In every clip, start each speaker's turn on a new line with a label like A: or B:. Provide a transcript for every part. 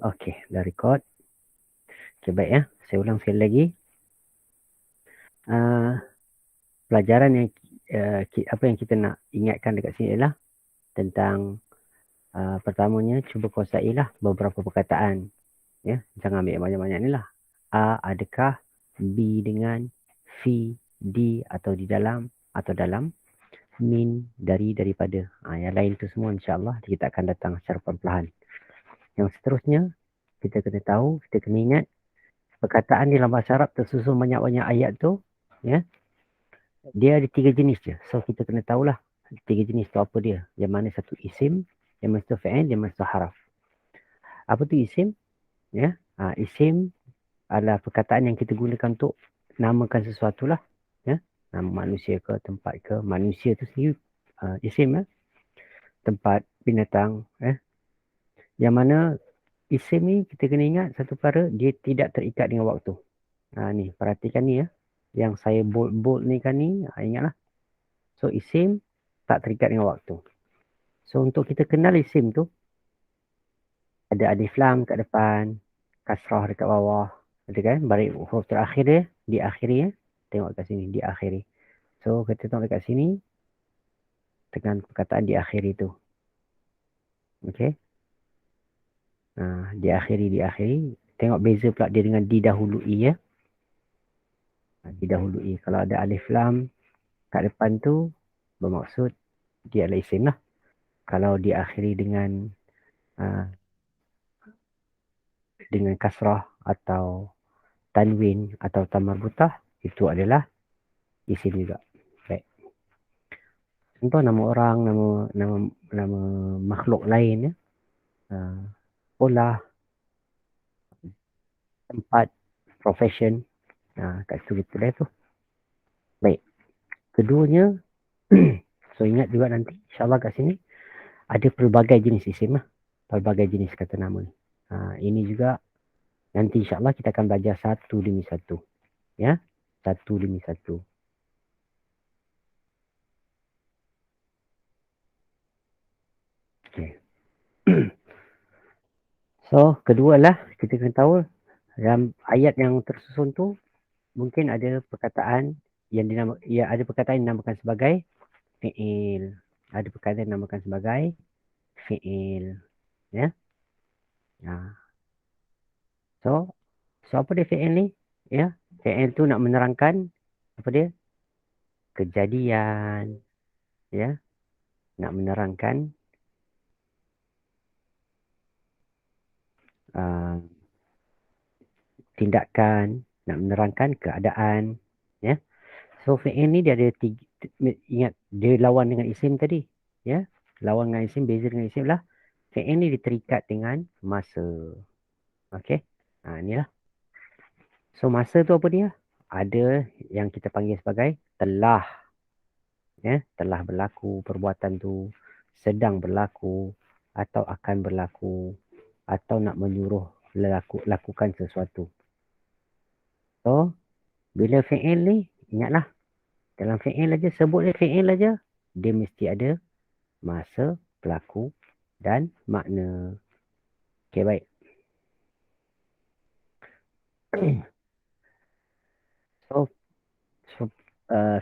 A: Okey, dah record. Okey, baik ya. Saya ulang sekali lagi. Pelajaran yang apa yang kita nak ingatkan dekat sini ialah tentang pertamanya cuba kuasailah beberapa perkataan. Ya, jangan ambil yang banyak-banyak ni lah. A, adakah, B dengan, fi, di atau di dalam atau dalam, min, dari, daripada. Yang lain tu semua insya-Allah kita akan datang secara perlahan. Yang seterusnya kita kena tahu, kita kena ingat perkataan di dalam bahasa Arab tersusun banyak-banyak ayat tu, ya. Dia ada 3 jenis je. So kita kena tahulah 3 jenis tu apa dia. Yang mana satu isim, yang mana satu fi'il, yang mana satu haraf. Apa tu isim? Ya. Isim adalah perkataan yang kita gunakan untuk namakan sesuatu lah. Ya. Nama manusia ke, tempat ke. Manusia tu sendiri isim ya. Tempat, binatang. Yang mana isim ni kita kena ingat satu perkara, dia tidak terikat dengan waktu. Ni, perhatikan ni ya. Yang saya bold ni kan ni, ingatlah. So isim tak terikat dengan waktu. So untuk kita kenal isim tu, ada alif lam kat depan, kasrah dekat bawah, ada kan? Baris huruf terakhir dia, diakhiri ya. Tengok kat sini, diakhiri. So kita tengok dekat sini, dengan perkataan diakhiri tu. Okay. Diakhiri. Tengok beza pula dia dengan didahului ya. Didahului. Kalau ada alif lam kat depan tu, bermaksud dia adalah isim lah. Kalau diakhiri dengan kasrah atau tanwin atau tamarbutah, itu adalah isim juga. Baik. Contoh nama orang, nama makhluk lain ya. Sekolah, tempat, profession. Kat situ kita dah tu. Baik. Keduanya, so ingat juga nanti insyaAllah kat sini ada pelbagai jenis isim lah. Pelbagai jenis kata nama ni. Ini juga nanti insyaAllah kita akan belajar satu demi satu. Ya. Satu demi satu. Okay. So, kedua lah kita kena tahu dalam ayat yang tersusun tu mungkin ada perkataan yang ada perkataan yang dinamakan sebagai fi'il. Ada perkataan yang dinamakan sebagai fi'il. Ya. So apa dia fi'il ni? Ya. Fi'il tu nak menerangkan apa dia? Kejadian. Ya. Nak menerangkan tindakan, nak menerangkan keadaan. Ya. So fi'il ni dia ada tiga, ingat dia lawan dengan isim tadi. Ya. Lawan dengan isim, beza dengan isim lah. Fi'il ni diterikat dengan masa. Okey. Inilah. So masa tu apa dia? Ada yang kita panggil sebagai telah. Ya, telah berlaku perbuatan tu, sedang berlaku atau akan berlaku atau nak menyuruh lakukan sesuatu. So bila fi'il ni, ingatlah dalam fi'il aja, sebut dia fi'il aja, dia mesti ada masa, pelaku dan makna. Okey, baik. So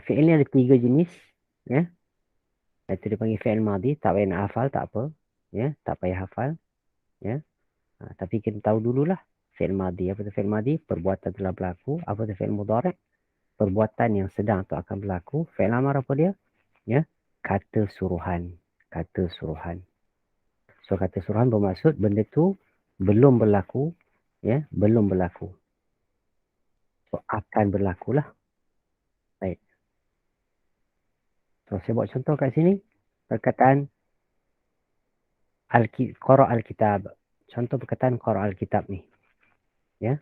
A: fi'il ni ada 3 jenis. Ya. Itu dia panggil fi'il madhi. Tak payah nak hafal, tak apa. Ya, tak payah hafal. Ya. Tapi kita tahu dululah fi'il madhi. Apa tu fi'il madhi? Perbuatan telah berlaku. Apa tu fi'il mudhari'? Perbuatan yang sedang atau akan berlaku. Fi'il amar apa dia? Ya, kata suruhan. Kata suruhan. So kata suruhan bermaksud benda tu belum berlaku. Ya, belum berlaku. So akan berlaku lah. Baik. So saya buat contoh kat sini. Perkataan qara al-kitab. Contoh perkataan qara al-kitab ni. Ya.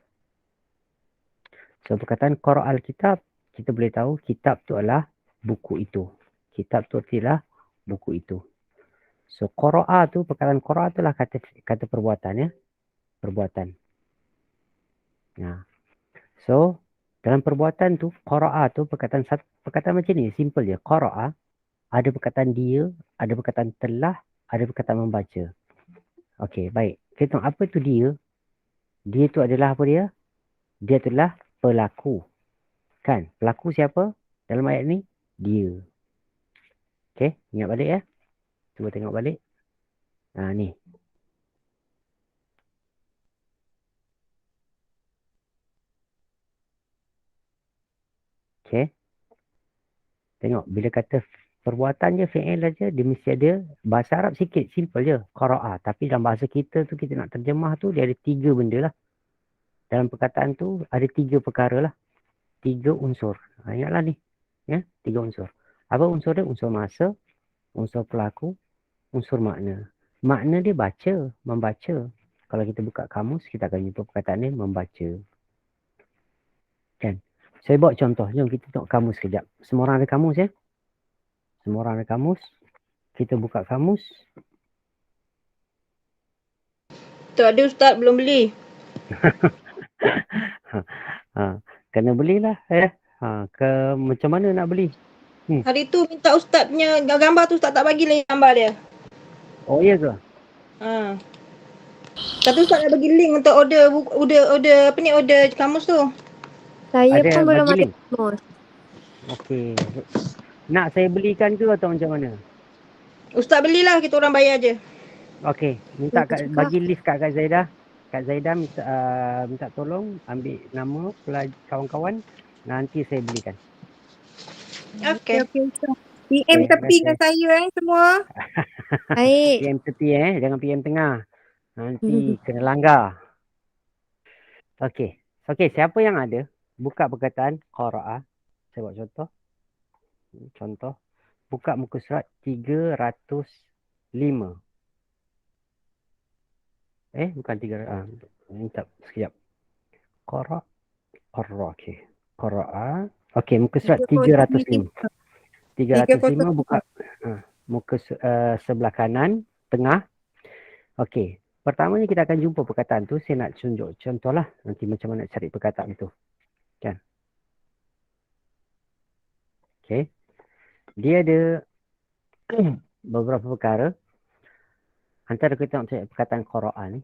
A: So perkataan qara al-kitab, kita boleh tahu kitab tu adalah buku itu. Kitab tu adalah buku itu. So qara'a tu, perkataan qara'a tu lah kata perbuatan ya. Perbuatan. So dalam perbuatan tu qara'a tu perkataan macam ni, simple je. Qara'a ada perkataan dia, ada perkataan telah, ada perkataan membaca. Okey, baik. Kita tengok apa tu dia? Dia tu adalah apa dia? Dia adalah pelaku. Kan? Pelaku siapa dalam ayat ni? Dia. Okey, ingat balik ya. Cuba tengok balik. Ni. Okey. Tengok, bila kata perbuatan je, fi'il aja, dia mesti ada bahasa Arab sikit, simple je. Qara'a. Tapi dalam bahasa kita tu, kita nak terjemah tu, dia ada 3 benda lah. Dalam perkataan tu, ada 3 perkara lah. 3 unsur. Ingatlah ni. Ya, 3 unsur. Apa unsur dia? Unsur masa, unsur pelaku, unsur makna. Makna dia baca, membaca. Kalau kita buka kamus, kita akan jumpa perkataan dia membaca. Kan? Saya buat contoh. Jom kita tengok kamus kejap. Semua orang ada kamus ya? Semua orang ada kamus. Kita buka kamus.
B: Tu ada Ustaz belum beli.
A: Kena belilah ya. Macam mana nak beli?
B: Hari tu minta Ustaz punya gambar tu, Ustaz tak bagi lagi gambar dia.
A: Oh iya ke?
B: Kata Ustaz nak bagi link untuk order kamus tu.
C: Saya
A: Ada
C: pun belum
A: bagi
C: ada
A: link?
C: kamus.
A: Okey. Nak saya belikan ke atau macam mana?
B: Ustaz belilah, kita orang bayar je.
A: Okey, minta bagi list kat Kak Zaidah. Kak Zaidah minta tolong ambil nama kawan-kawan, nanti saya belikan.
B: Okey.
C: PM tepikan saya semua. Baik.
A: PM tepi jangan PM tengah. Nanti kena langgar. Okey. Okey, siapa yang ada buka perkataan qara'a. Saya buat contoh. Contoh. Buka muka surat 305. Bukan 300. Minta sekejap. Qara'a. Okey. Qara'a. Okey, muka surat 305. 305 buka muka sebelah kanan, tengah. Okey. Pertamanya kita akan jumpa perkataan tu. Saya nak tunjuk contoh lah. Nanti macam mana cari perkataan tu. Kan? Okey. Dia ada beberapa perkara. Antara kita nak cari perkataan qara'a ni.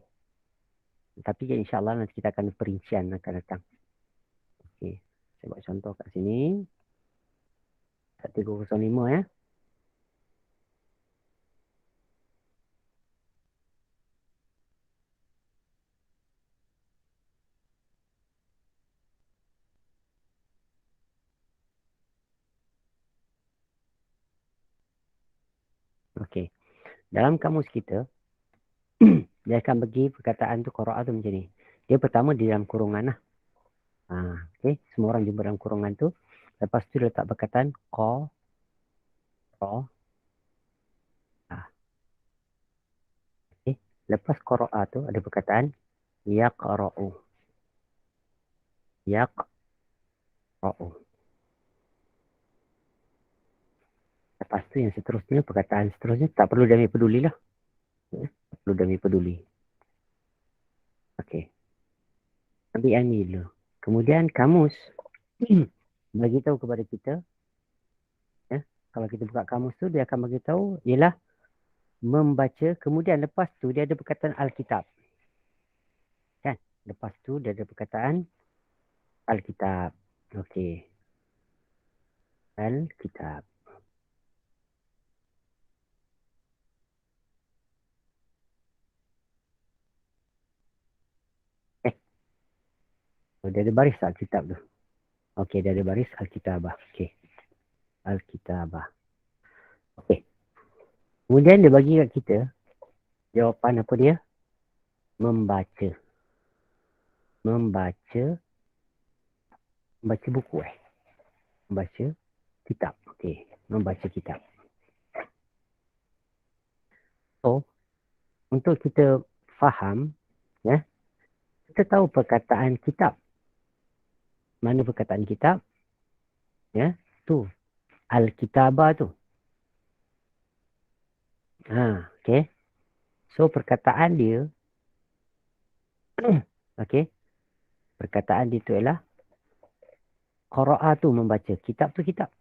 A: Tapi insyaAllah nanti kita akan perincian akan datang. Okey. Saya buat contoh kat sini. 305 ya. Okey. Dalam kamus kita, dia akan bagi perkataan tu qara'a tu macam ni. Dia pertama di dalam kurungan lah. Okey. Semua orang jumpa dalam kurungan tu. Lepas tu dia letak perkataan qara'a. Okey. Lepas qara'a tu ada perkataan yaqra'u. Yaqra'u. Lepas tu yang seterusnya, perkataan seterusnya tak perlu dia ambil peduli lah. Tak perlu dia ambil peduli. Okey. Ambil yang ni dulu. Kemudian kamus bagi tahu kepada kita, ya, kalau kita buka kamus tu dia akan bagi tahu ialah membaca, kemudian lepas tu dia ada perkataan Alkitab. Kan? Lepas tu dia ada perkataan Alkitab. Okey. Alkitab. Dia ada baris Alkitab tu. Okey, dia ada baris Alkitabah. Okey. Alkitabah. Okey. Kemudian dia bagi kat kita jawapan apa dia? Membaca. Membaca buku Membaca kitab. Okey. Membaca kitab. So, untuk kita faham, ya, kita tahu perkataan kitab. Mana perkataan kitab? Ya, tu. Alkitabah tu. Okey. So, perkataan dia, okey. Perkataan dia tu ialah qara'a tu membaca. Kitab tu kitab.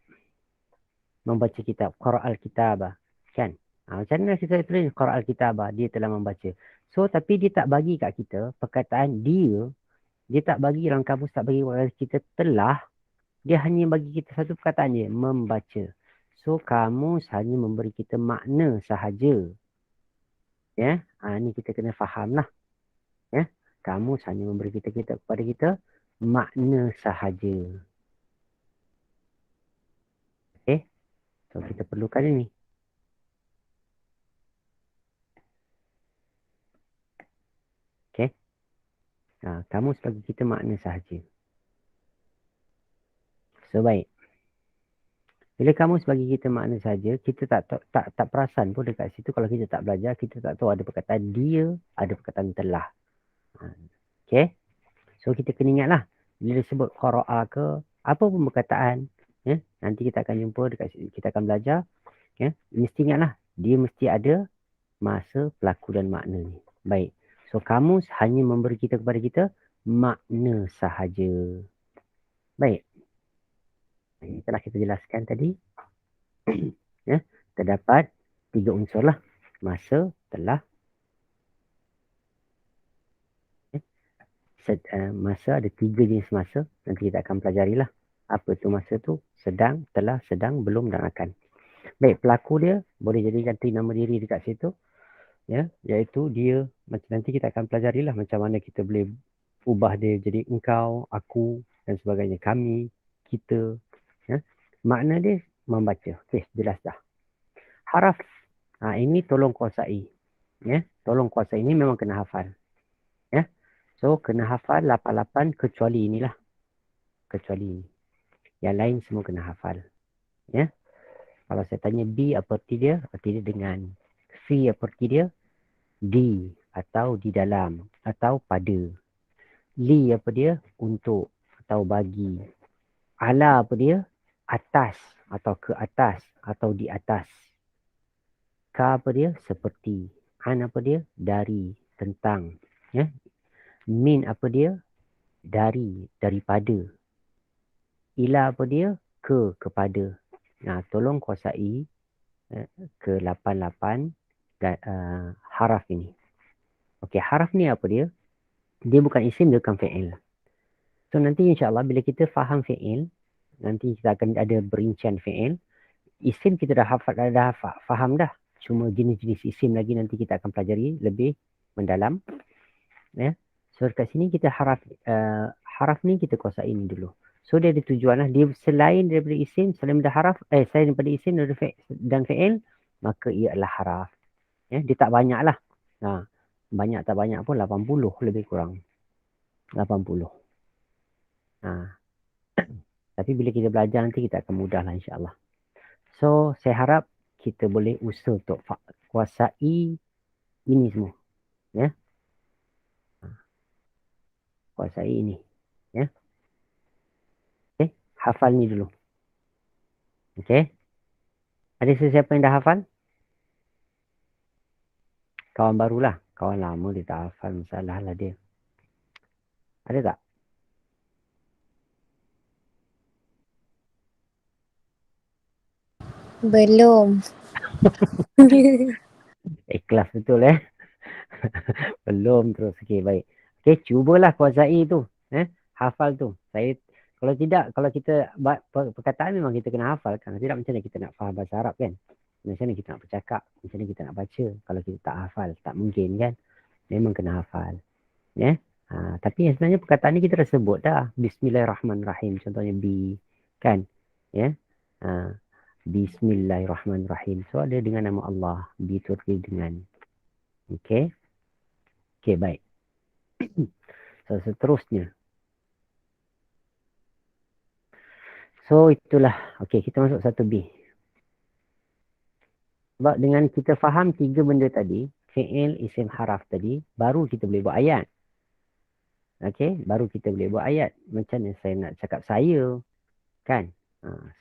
A: Membaca kitab. Qara'al kitabah. Kan? Macam mana kita tulis qara'al kitabah? Dia telah membaca. So tapi dia tak bagi kat kita perkataan dia tak bagi dalam kamus, tak bagi kepada kita telah, dia hanya bagi kita satu perkataan je, membaca. So kamus hanya memberi kita makna sahaja. Ya, ni kita kena faham lah. Ya, kamus hanya memberi kepada kita makna sahaja. Okay, so kita perlukan ini. Okay, kamus bagi kita makna sahaja. So baik. Bila kamus bagi kita makna saja, kita tak perasan pun dekat situ kalau kita tak belajar, kita tak tahu ada perkataan dia, ada perkataan telah. Okay. So kita kena ingatlah, bila disebut qara'a ke, apa pun perkataan, ya, nanti kita akan jumpa kita akan belajar, ya, mesti ingatlah, dia mesti ada masa, pelaku dan makna ni. Baik. So kamus hanya memberi kepada kita makna sahaja. Baik. Ini telah kita jelaskan tadi. Ya, terdapat 3 unsur lah. Masa, telah. Masa ada 3 jenis masa. Nanti kita akan pelajari lah. Apa tu masa tu? Sedang, telah, sedang, belum dan akan. Baik, pelaku dia boleh jadi ganti nama diri dekat situ. Ya, iaitu dia. Nanti kita akan pelajari lah macam mana kita boleh ubah dia jadi engkau, aku dan sebagainya. Kami, kita. Ya. Makna dia membaca. Okey, jelas dah. Haraf. Ini tolong kuasai. Ya, tolong kuasai. Ini memang kena hafal. Ya. So, kena hafal 88 kecuali inilah. Kecuali ini. Yang lain semua kena hafal. Ya. Kalau saya tanya B, apa arti dia? Arti dia dengan. C, apa arti dia? Di atau di dalam atau pada. Li, apa dia? Untuk atau bagi. Ala, apa dia? Atas atau ke atas atau di atas. Ka, apa dia? Seperti. An, apa dia? Dari, tentang. Ya. Min, apa dia? Dari, daripada. Ila, apa dia? Kepada. Tolong kuasai ke 88 haraf ini. Okey, haraf ni apa dia? Dia bukan isim, dia bukan fi'il. So nanti insyaAllah bila kita faham fi'il, nanti kita akan ada berincian fi'il. Isim kita dah faham dah. Cuma jenis-jenis isim lagi nanti kita akan pelajari lebih mendalam. Ya. So dekat sini kita haraf ni kita kuasai ni dulu. So dia ada tujuan lah. Dia selain daripada isim, selain daripada isim dan fi'il, maka ia adalah haraf. Ya, dia tak banyak lah. Banyak tak banyak pun 80 lebih kurang. 80. Tapi bila kita belajar nanti kita akan mudah lah insyaAllah. So saya harap kita boleh usaha untuk kuasai ini semua. Ya. Kuasai ini. Ya. Okay. Hafal ni dulu. Okay. Ada sesiapa yang dah hafal? Kawan barulah. Kawan lama dia tak hafal. Masalah lah dia. Ada tak?
C: Belum.
A: Ikhlas betul Belum terus. Okay, baik. Okay, cubalah kuasai tu. Hafal tu. Kalau tidak, kalau kita perkataan memang kita kena hafal. Kalau tidak, macam mana kita nak faham bahasa Arab kan? Macam mana kita nak bercakap? Macam mana kita nak baca? Kalau kita tak hafal, tak mungkin kan? Memang kena hafal. Ya? Tapi sebenarnya perkataan ni kita dah sebut dah. Bismillahirrahmanirrahim. Contohnya B. Kan? Ya? Bismillahirrahmanirrahim. So ada dengan nama Allah. B tu dengan. Okay? Okay, baik. So seterusnya. So itulah. Okay, kita masuk 1B. Sebab dengan kita faham 3 benda tadi, fi'il, isim, haraf tadi, baru kita boleh buat ayat. Okay, baru kita boleh buat ayat. Macam mana saya nak cakap saya, kan?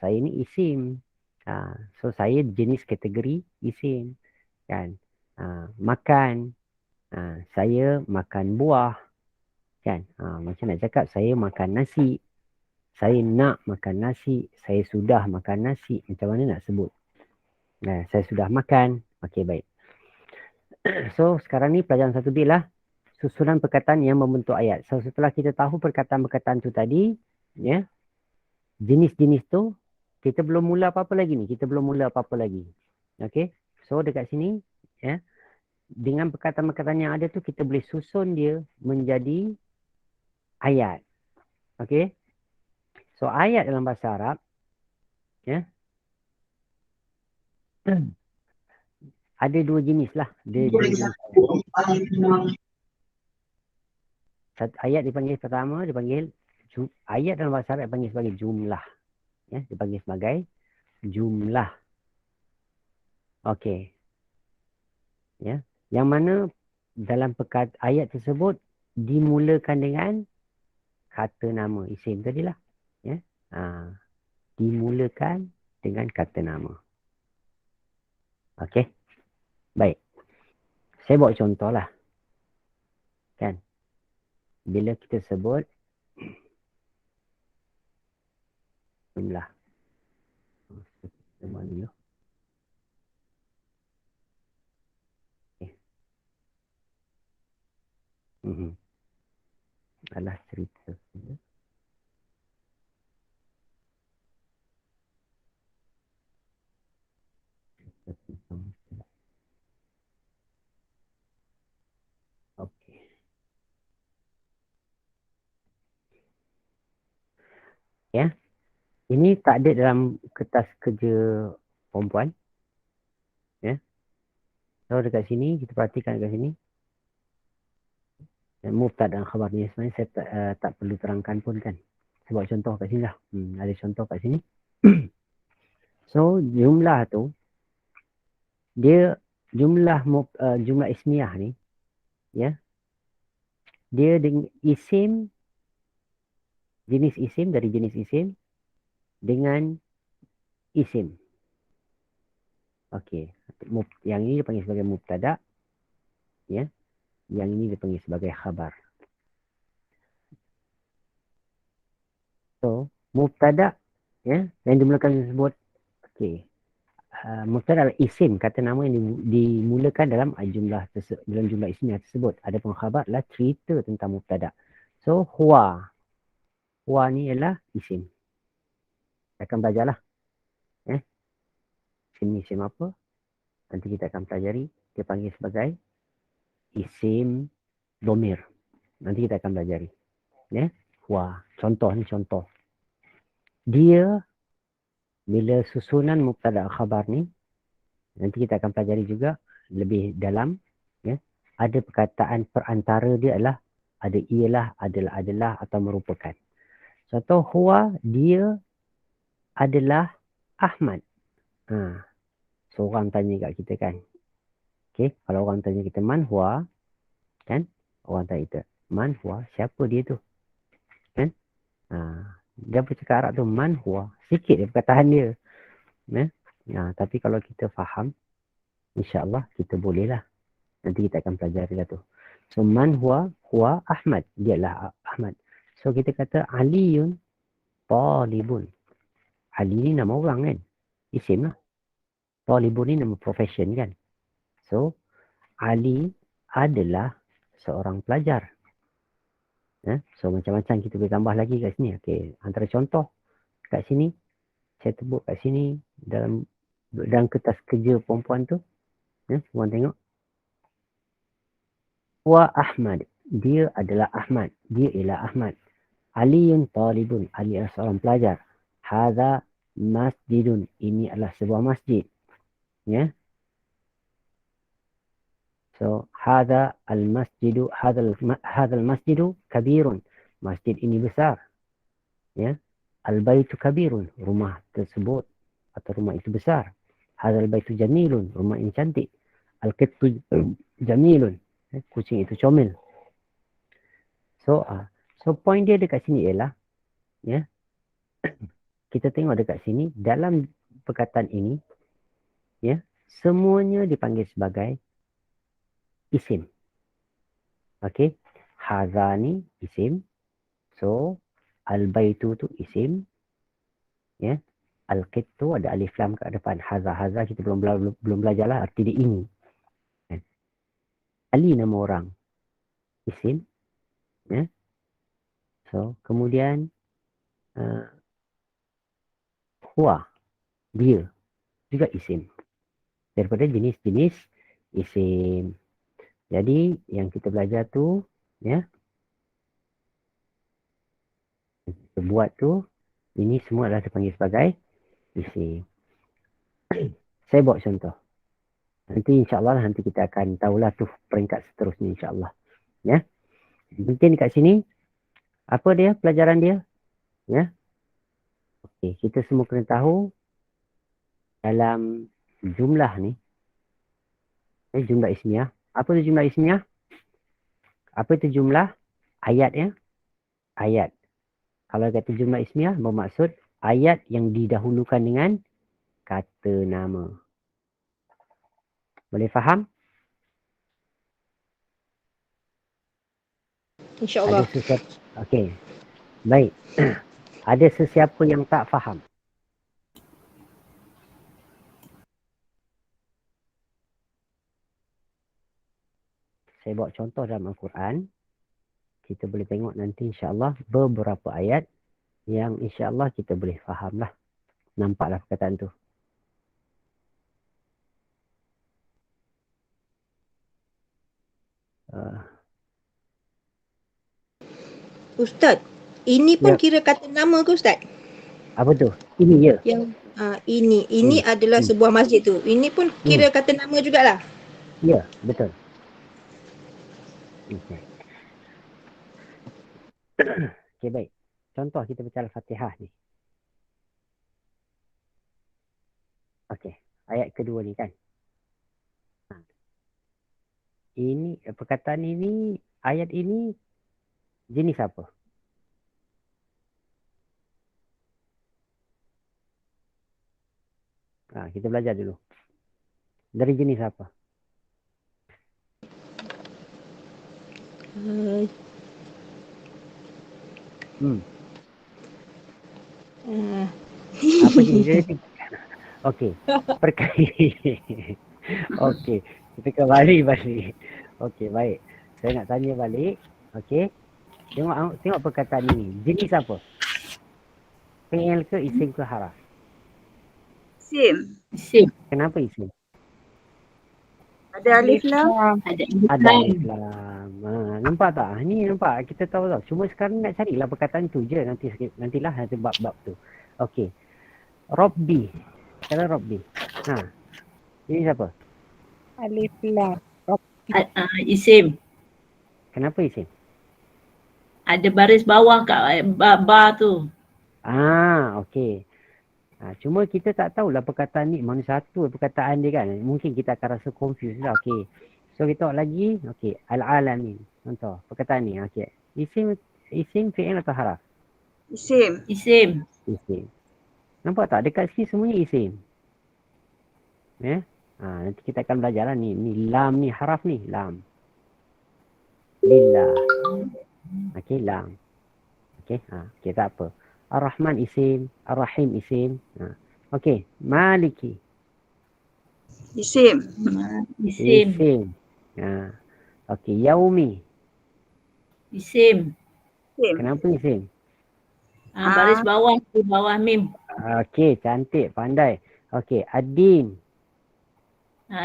A: Saya ni isim. So saya jenis kategori isim. Kan? Makan. Saya makan buah. Kan? Macam nak cakap saya makan nasi. Saya nak makan nasi. Saya sudah makan nasi. Macam mana nak sebut? Saya sudah makan. Okey, baik. So, sekarang ni pelajaran 1B lah susunan perkataan yang membentuk ayat. So, setelah kita tahu perkataan-perkataan tu tadi, ya, jenis-jenis tu, kita belum mula apa-apa lagi ni. Kita belum mula apa-apa lagi. Okay. So, dekat sini, ya, dengan perkataan-perkataan yang ada tu, kita boleh susun dia menjadi ayat. Okay. So, ayat dalam bahasa Arab, ya, ada dua jenis lah. Dua jenis ayat. Ayat dipanggil pertama, dipanggil ayat dalam bahasa Arab dipanggil sebagai jumlah. Ya, dipanggil sebagai jumlah. Okey. Ya, yang mana dalam ayat tersebut dimulakan dengan kata nama, isim tadilah. Ya. Dimulakan dengan kata nama. Okey. Baik. Saya buat contoh lah. Kan? Bila kita sebut jumlah. Sebut dulu. Adalah cerita. Okey. Ya. Ini tak ada dalam kertas kerja perempuan. Ya. So dekat sini, kita perhatikan dekat sini. Mubtada dan khabar ni sebenarnya saya tak perlu terangkan pun kan. Saya buat contoh kat sini lah. Ada contoh kat sini. So jumlah tu, dia jumlah jumlah ismiyah ni, ya, dia dengan isim, jenis isim dari jenis isim dengan isim. Okey. Yang ini dipanggil sebagai mubtada, ya. Yang ini dipanggil sebagai khabar. So, mubtada, ya, yang dimulakan tersebut, okey. Mubtada adalah isim, kata nama yang dimulakan dalam dalam jumlah ismiyah tersebut. Adapun khabar adalah cerita tentang mubtada. So, huwa. Huwa ni adalah isim. Kita akan belajarlah. Isim ni isim apa? Nanti kita akan pelajari. Dia panggil sebagai isim domir. Nanti kita akan pelajari. Ya. Huwa. Contoh ni contoh. Dia, bila susunan mubtada khabar ni, nanti kita akan pelajari juga lebih dalam. Ya. Ada perkataan perantara dia adalah ada ialah, adalah atau merupakan. Contoh huwa, dia adalah Ahmad. Seorang tanya kat kita kan. Okey, kalau orang tanya kita man huwa, kan? Orang tanya kita, man huwa, siapa dia tu? Kan? Dia bercakap Arab tu man huwa, sikit dia perkataan dia. Tapi kalau kita faham, insya-Allah kita boleh lah. Nanti kita akan pelajari lah tu. So man huwa Ahmad, dialah Ahmad. So kita kata Aliyun talibun. Ali ni nama orang kan? Isim lah. Talibun ni nama profession kan? So Ali adalah seorang pelajar. So macam-macam kita boleh tambah lagi kat sini. Okay. Antara contoh kat sini, saya tebuk kat sini dalam kertas kerja perempuan tu. Perempuan tengok. Huwa Ahmad. Dia adalah Ahmad. Dia ialah Ahmad. Aliyun talibun. Ali adalah seorang pelajar. Hadha masjidun. Ini adalah sebuah masjid. Ya. So, hadha al-masjidu, hadha al-masjidu kabirun. Masjid ini besar. Ya. Al-baitu kabirun. Rumah tersebut atau rumah itu besar. Hadha al-baitu jamilun. Rumah ini cantik. Al-qittu jamilun. Kucing itu comel. So point dia dekat sini ialah, ya, kita tengok dekat sini, dalam perkataan ini, ya, semuanya dipanggil sebagai isim. Okey. Hadha ni isim. So, al-baitu tu isim. Ya. Al-qittu ada alif lam kat depan. Hadha kita belum belajar lah arti dia ini. Ali nama orang. Isim. Ya. So, kemudian huwa, dia juga isim. Daripada jenis-jenis isim. Jadi yang kita belajar tu, ya, kita buat tu, ini semua adalah dipanggil sebagai isim. Saya buat contoh. Nanti insyaAllah nanti kita akan tahulah tu peringkat seterusnya insyaAllah. Ya. Mungkin dekat sini, apa dia pelajaran dia? Ya. Okey, kita semua kena tahu dalam jumlah ni, jumlah ismiyah. Apa tu jumlah ismiyah? Apa itu jumlah? Ayat ya. Ayat. Kalau kata jumlah ismiyah bermaksud ayat yang didahulukan dengan kata nama. Boleh faham?
B: InsyaAllah.
A: Ada sesiapa? Okey. Baik. Ada sesiapa yang tak faham? Saya bawa contoh dalam Al-Quran. Kita boleh tengok nanti insyaAllah beberapa ayat yang insyaAllah kita boleh faham lah. Nampaklah perkataan tu.
B: Ustaz, ini pun
A: Ya.
B: kira kata nama ke Ustaz?
A: Apa tu? Ini ya.
B: Yang ini adalah sebuah masjid tu. Ini pun kira kata nama jugalah.
A: Ya, betul. Okey. Okey, baik. Contoh kita baca Al-Fatihah ni. Okey. Ayat kedua ni kan. Ini perkataan ini, ayat ini jenis apa? Kita belajar dulu. Dari jenis apa? Apa jenis dia? Okey. Okey. Kita kembali balik. Okey, baik. Saya nak tanya balik. Okey. Tengok perkataan ini. Jenis apa? Fi'il ke isim ke haraf?
D: Isim.
A: Kenapa isim?
D: Ada alif lam.
A: Ada alif lam. Nampak tak? Ni nampak kita tahu tau. Cuma sekarang nak carilah perkataan tu je. Nantilah nanti bab-bab tu. Okey. Rabbi. Kata Rabbi. Ini siapa?
C: Alif lam.
D: Isim.
A: Kenapa isim?
D: Ada baris bawah kat ba tu.
A: Okey. Cuma kita tak tahulah perkataan ni mana satu perkataan dia kan. Mungkin kita akan rasa confused lah. Okey. So kita tengok lagi. Okey. Al-alamin. Contoh perkataan ni. Okey. Isim fi'il atau haraf?
D: Isim.
A: Isim. Nampak tak? Dekat sini semuanya isim. Ya. Nanti kita akan belajar lah ni. Ni lam ni. Haraf ni. Lam. Lillah. Okey. Lam. Okey. Okey. Tak apa. Ar-Rahman isim. Ar-Rahim isim. Okey. Maliki.
D: Isim.
A: Okey. Yaumi.
D: Isim.
A: Kenapa isim?
D: Baris bawah di bawah mim.
A: Okey. Cantik. Pandai. Okey. Ad-Din.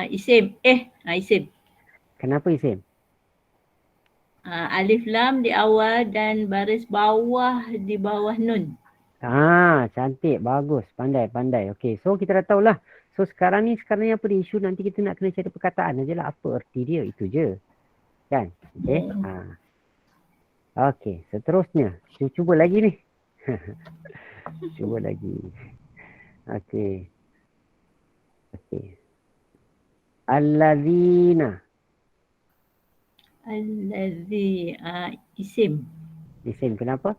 D: Isim. Isim.
A: Kenapa isim?
D: Alif lam di awal dan baris bawah di bawah nun.
A: Cantik. Bagus. Pandai. Okey. So kita dah tahulah. So sekarang ni apa dia isu? Nanti kita nak kena cari perkataan aje lah. Apa erti dia? Itu je. Kan? Okey. Okey. Seterusnya. Cuba lagi ni. Cuba lagi. Okey. Allazina.
D: Isim.
A: Isim. Kenapa?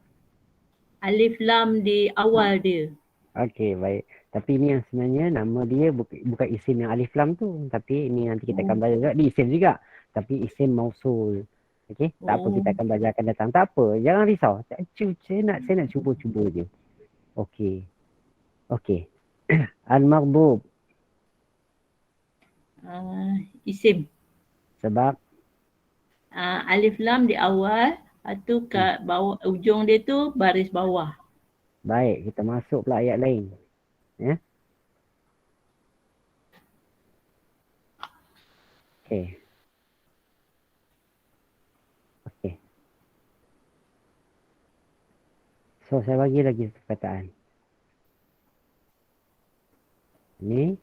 D: Alif lam di awal dia.
A: Okey, baik. Tapi ni yang sebenarnya nama dia bukan isim yang alif lam tu. Tapi ini nanti kita akan belajar juga. Dia isim juga. Tapi isim mausul. Okey, tak apa, kita akan belajar akan datang. Tak apa, jangan risau. Saya nak cuba-cuba je. Okey. Al-Maghdub.
D: Isim.
A: Sebab
D: Alif lam di awal, lepas tu kat bawah ujung dia tu baris bawah.
A: Baik, kita masuk pula ayat lain. Ya. Okey. Okey. So, saya bagi lagi perkataan. Ni,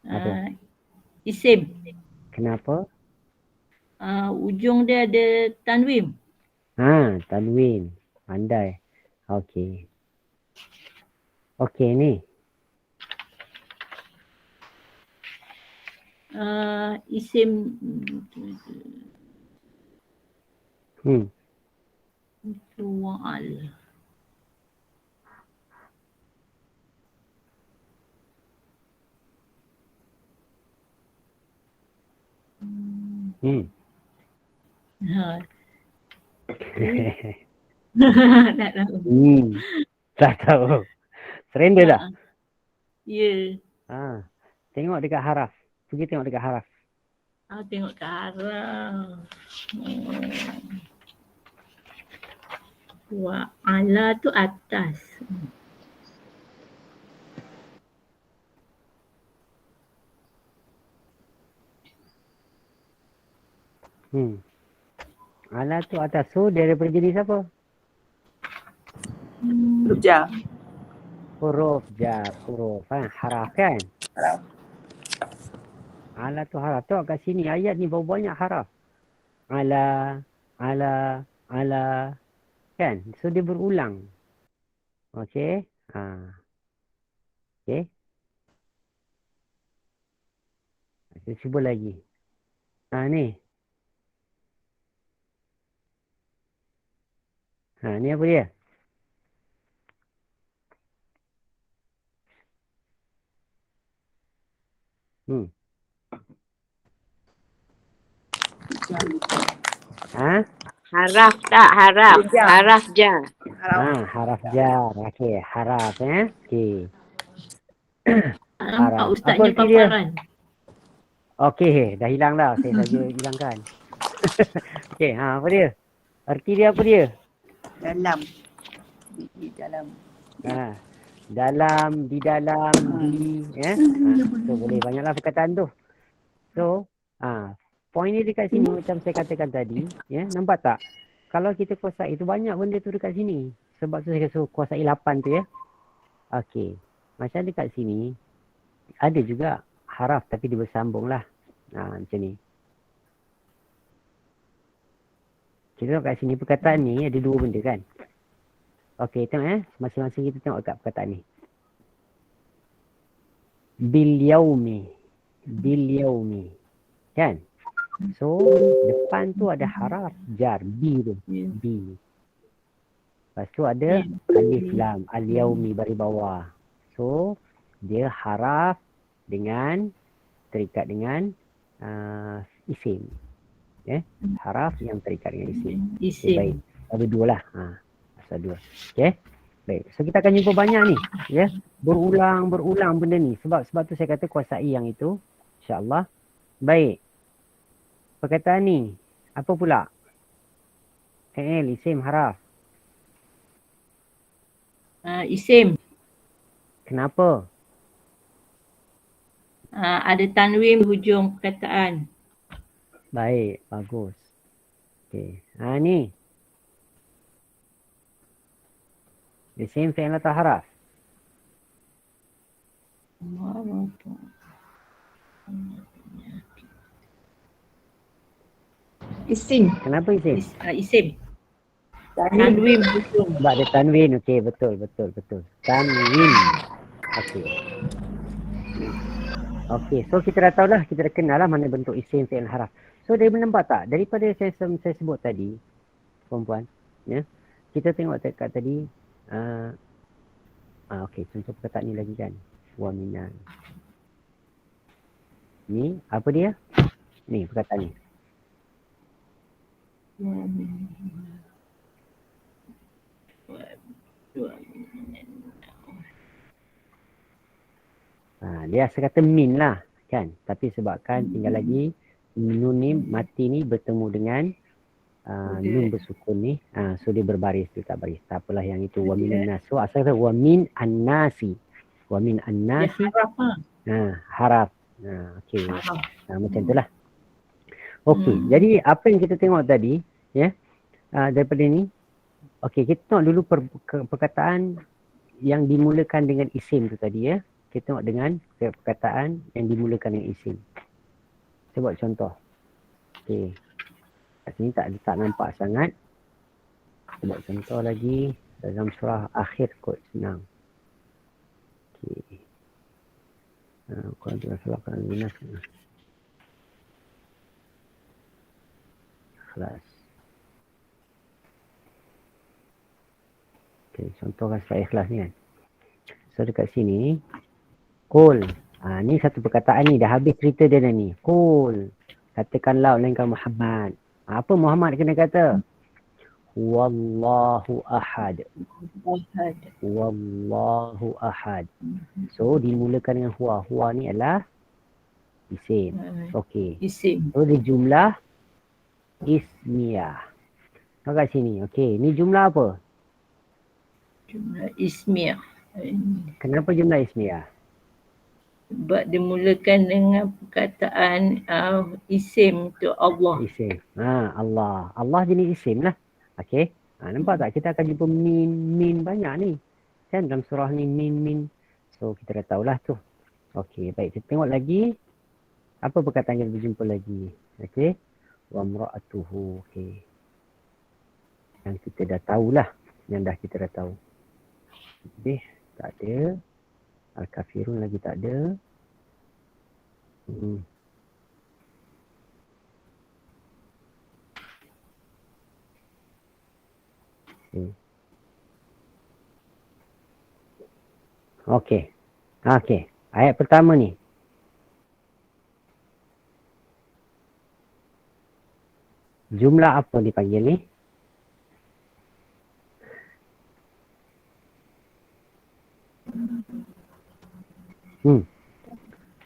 D: Uh, isim.
A: kenapa?
D: Ujung dia ada tanwin.
A: Tanwin. Pandai. Okey. Okey, ni.
D: Isim tual. Ha. Tak tahu.
A: Tak tahu. Surrender dah?
D: Ya.
A: Tengok dekat haraf. Pergi tengok dekat haraf.
D: Tengok ke arah. Wa ala tu atas.
A: Ala tu atas. So, dia daripada jenis apa?
E: Huruf jar.
A: Huruf jar. Huruf. Haraf kan?
E: Haraf.
A: Ala tu haraf. Tengok kat sini. Ayat ni berapa banyak haraf. Ala. Kan? So, dia berulang. Okey. Okey. Kita cuba lagi. Ni. Ni apa dia?
F: Haraf tak, haraf.
E: Jar.
F: Haraf jar.
A: Haraf jar. Okey, haraf Okey.
D: Nampak
A: Haraf.
D: ustaznya
A: Apa arti dia?
D: paparan.
A: Okey, dah hilang dah. Saya saja hilangkan. Okey, apa dia? Arti dia apa dia?
E: Dalam. Di dalam.
A: Dalam, di dalam, di. So, boleh banyaklah perkataan tu. So, point ni dekat sini macam saya katakan tadi. Nampak tak? Kalau kita kuasai, itu banyak benda tu dekat sini. Sebab tu saya suruh kuasai 8 tu ya. Okey. Macam dekat sini, ada juga haraf tapi dia bersambung lah. Macam ni. Kita tengok kat sini perkataan ni ada dua benda kan. Okey, tengok masing-masing kita tengok kat perkataan ni. Bil yaumi. Kan? So, depan tu ada haraf jar. B tu. B. Lepas tu ada alif lam. Al-yaumi bari bawah. So, dia haraf dengan terikat dengan isim. Haraf yang terikat dengan isim.
D: Isim.
A: Baik. Ada dua lah. Asal dua. Okay. Baik. So, kita akan jumpa banyak ni. Berulang benda ni. Sebab tu saya kata kuasai yang itu. InsyaAllah. Baik. Perkataan ni. Apa pula? Isim haraf.
D: Isim.
A: Kenapa?
D: Ada tanwin di hujung perkataan.
A: Baik, bagus. Okey. Ni. Isim fi'il atau haraf?
B: Isim.
A: Kenapa isim?
D: Isim. Tanwin hujung.
A: Sebab ada tanwin. Okey, betul. Tanwin. Okey. Okey, so kita dah tahu lah, kita dah kenal lah mana bentuk isim fi'il haraf. So, dari nampak tak? Daripada saya sebut tadi, perempuan, kita tengok dekat tadi, okey, contoh perkataan ni lagi kan. Wa minan. Ni, apa dia? Ni, perkataan ni. Dia rasa kata min lah kan. Tapi sebabkan tinggal lagi nun ni mati ni bertemu dengan nun bersukun ni. So dia berbaris, dia tak baris. Tak apalah yang itu. Wa minan nas. So asal kata wa min an-nasi. Wa min
D: Dia
A: an-nasi.
D: harap lah.
A: Harap. Okey.
D: Harap.
A: Macam itulah. Okey. Jadi apa yang kita tengok tadi, ya, daripada ni, okey, kita tengok dulu perkataan yang dimulakan dengan isim tu tadi, ya. Kita tengok dengan perkataan yang dimulakan dengan isim. Saya buat contoh. Okey. Kat sini tak nampak sangat. Saya buat contoh lagi dalam surah akhir kot, senang. Okey. Quran tu salah kan binas. Ikhlas. Okey, contohkan surah Ikhlas ni kan. So dekat sini qul. Ni satu perkataan ni dah habis cerita dia dah ni. Qul. Katakanlah oleh engkau Muhammad. Apa Muhammad kena kata? Wallahu ahad. Wallahu ahad. So dimulakan dengan huwa. Huwa ni adalah isim. Okey.
D: Isim.
A: So dia jumlah ismiyah. Kat sini. Okey, ni jumlah apa?
D: Jumlah ismiyah.
A: Kenapa jumlah ismiyah?
D: Sebab dimulakan dengan perkataan isim tu Allah.
A: Isim. Allah. Allah jenis isim lah. Okey. Nampak tak? Kita akan jumpa min banyak ni. Kan dalam surah ni min. So kita dah tahulah tu. Okey, baik. Kita tengok lagi. Apa perkataan yang kita jumpa lagi? Okey. Wa mra'atuhu. Okey. Yang kita dah tahulah. Yang dah kita dah tahu. Okey. Tak ada. Al-Kafirun lagi tak ada. Okey. Okey. Ayat pertama ni. Jumlah apa dipanggil ni?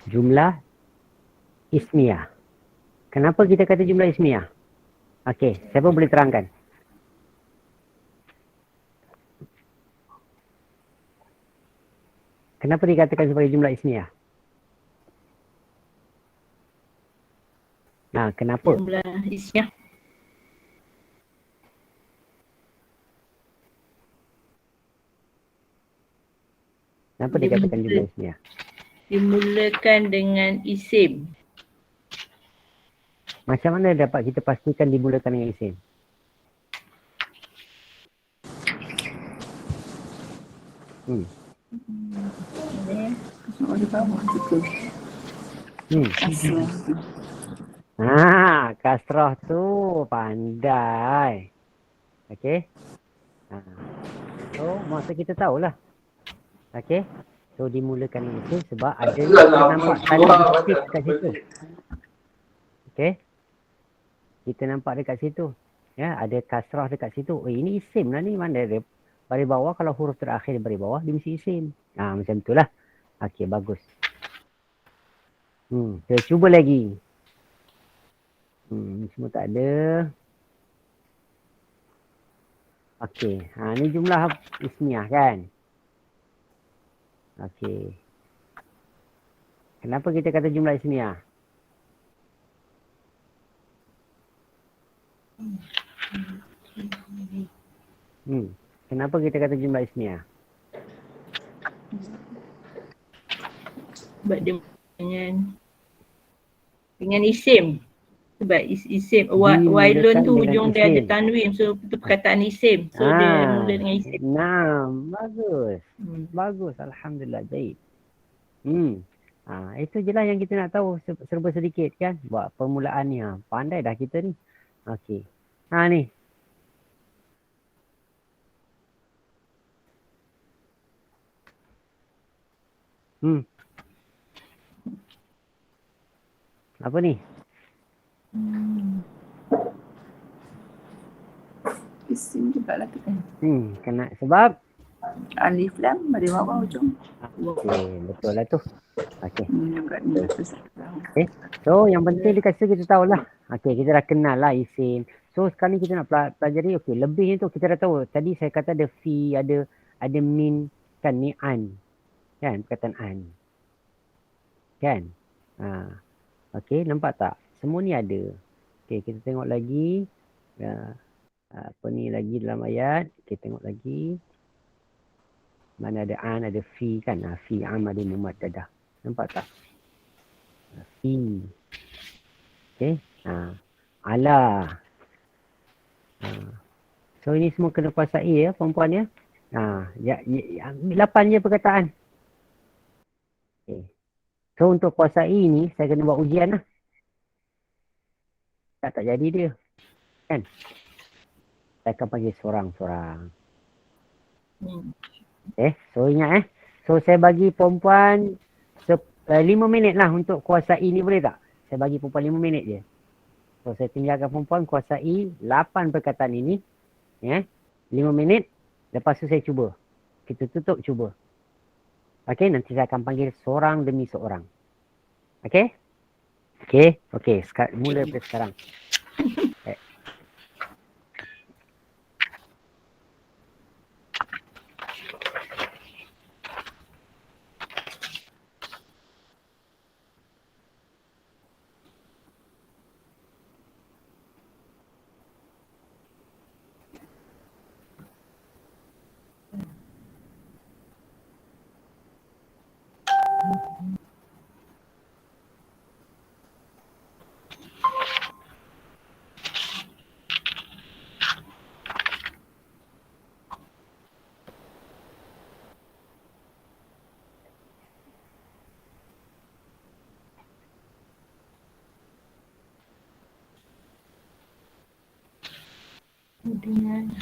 A: Jumlah ismiyah. Kenapa kita kata jumlah ismiyah? Okey, siapa boleh terangkan? Kenapa dikatakan sebagai jumlah ismiyah? Kenapa?
D: Jumlah ismiyah.
A: Kenapa dikatakan jumlah ismiyah?
D: Dimulakan dengan isim.
A: Macam mana dapat kita pastikan dimulakan dengan isim?
E: Soal di bawah tu.
A: Kasrah tu pandai. Okey. So masa kita tahulah. Okey. So dimulakan dengan isim sebab ada kita nampak tanda isim kat situ. Okey. Kita nampak dekat situ. Ya, ada kasrah dekat situ. Ini isim lah ni. Mana dia? Baris bawah, kalau huruf terakhir di baris bawah, dia mesti isim. Macam itulah. Okey, bagus. Kita cuba lagi. Semua tak ada. Okey. Ni jumlah ismiyah kan? Okey. Kenapa kita kata jumlah ismiyah? Kenapa kita kata jumlah ismiyah?
D: Sebab dia dengan isim. Sebab isim wailun tu hujung dia ada tanwin, so itu perkataan isim. So dia mula dengan isim.
A: Bagus. Bagus, alhamdulillah, baik. Itu je lah yang kita nak tahu serba sedikit kan. Buat permulaan ni. Pandai dah kita ni. Okey. Ni. Apa ni?
E: Isim juga lah tu kan.
A: Kena sebab
E: Alif lam baris bawah hujung.
A: okey, betul lah tu. Okey.
E: Juga ni atas bawah.
A: Okay. So yang penting dia kasi kita tahulah. Okay, kita dah kenal lah isim. So sekarang ni kita nak pelajari, okay, lebihnya tu kita dah tahu. Tadi saya kata ada fi, ada min, kan ni an. Kan, perkataan an. Kan? Okay, nampak tak? Semua ni ada. Okay, kita tengok lagi. Apa ni lagi dalam ayat. Kita tengok lagi. Mana ada an, ada fi kan? Fi, am, ada mumat dadah. Nampak tak? Fi. Okay. Ala. So ini semua kena kuasai ya perempuan ya. 8 je perkataan. Okay. So untuk kuasai ni saya kena buat ujian lah. Tak jadi dia. Kan? Saya akan panggil seorang-seorang. So ingat So saya bagi perempuan 5 minit lah untuk kuasai ni, boleh tak? Saya bagi perempuan 5 minit je. So saya tinggalkan perempuan kuasai 8 perkataan ini. 5 minit. Lepas tu saya cuba. Kita tutup cuba. Okay, nanti saya akan panggil seorang demi seorang. Okay? Okay. Mula dari sekarang.
D: Kemudian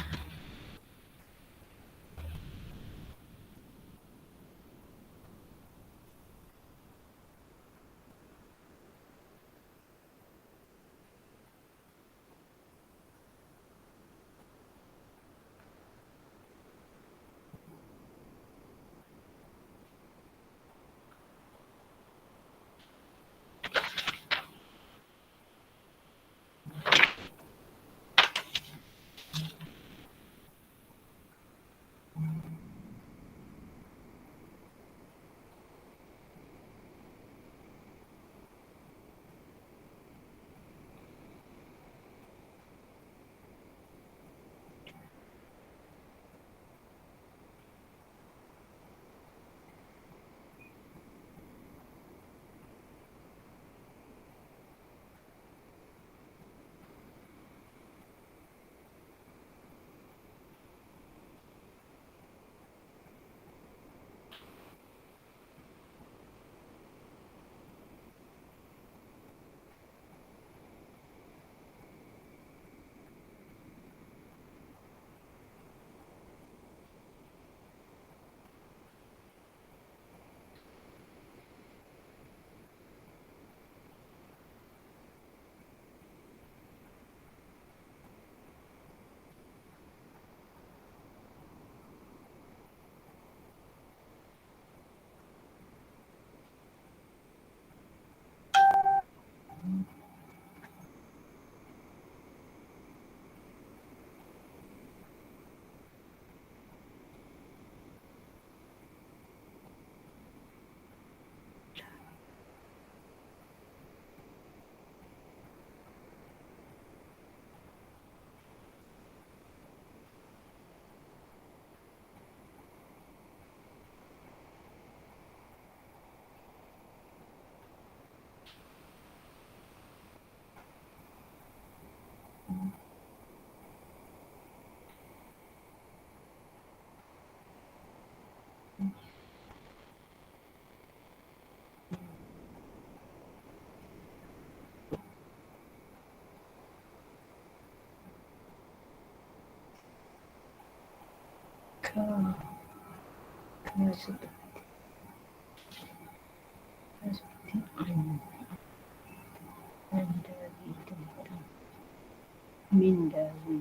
D: Mindawi.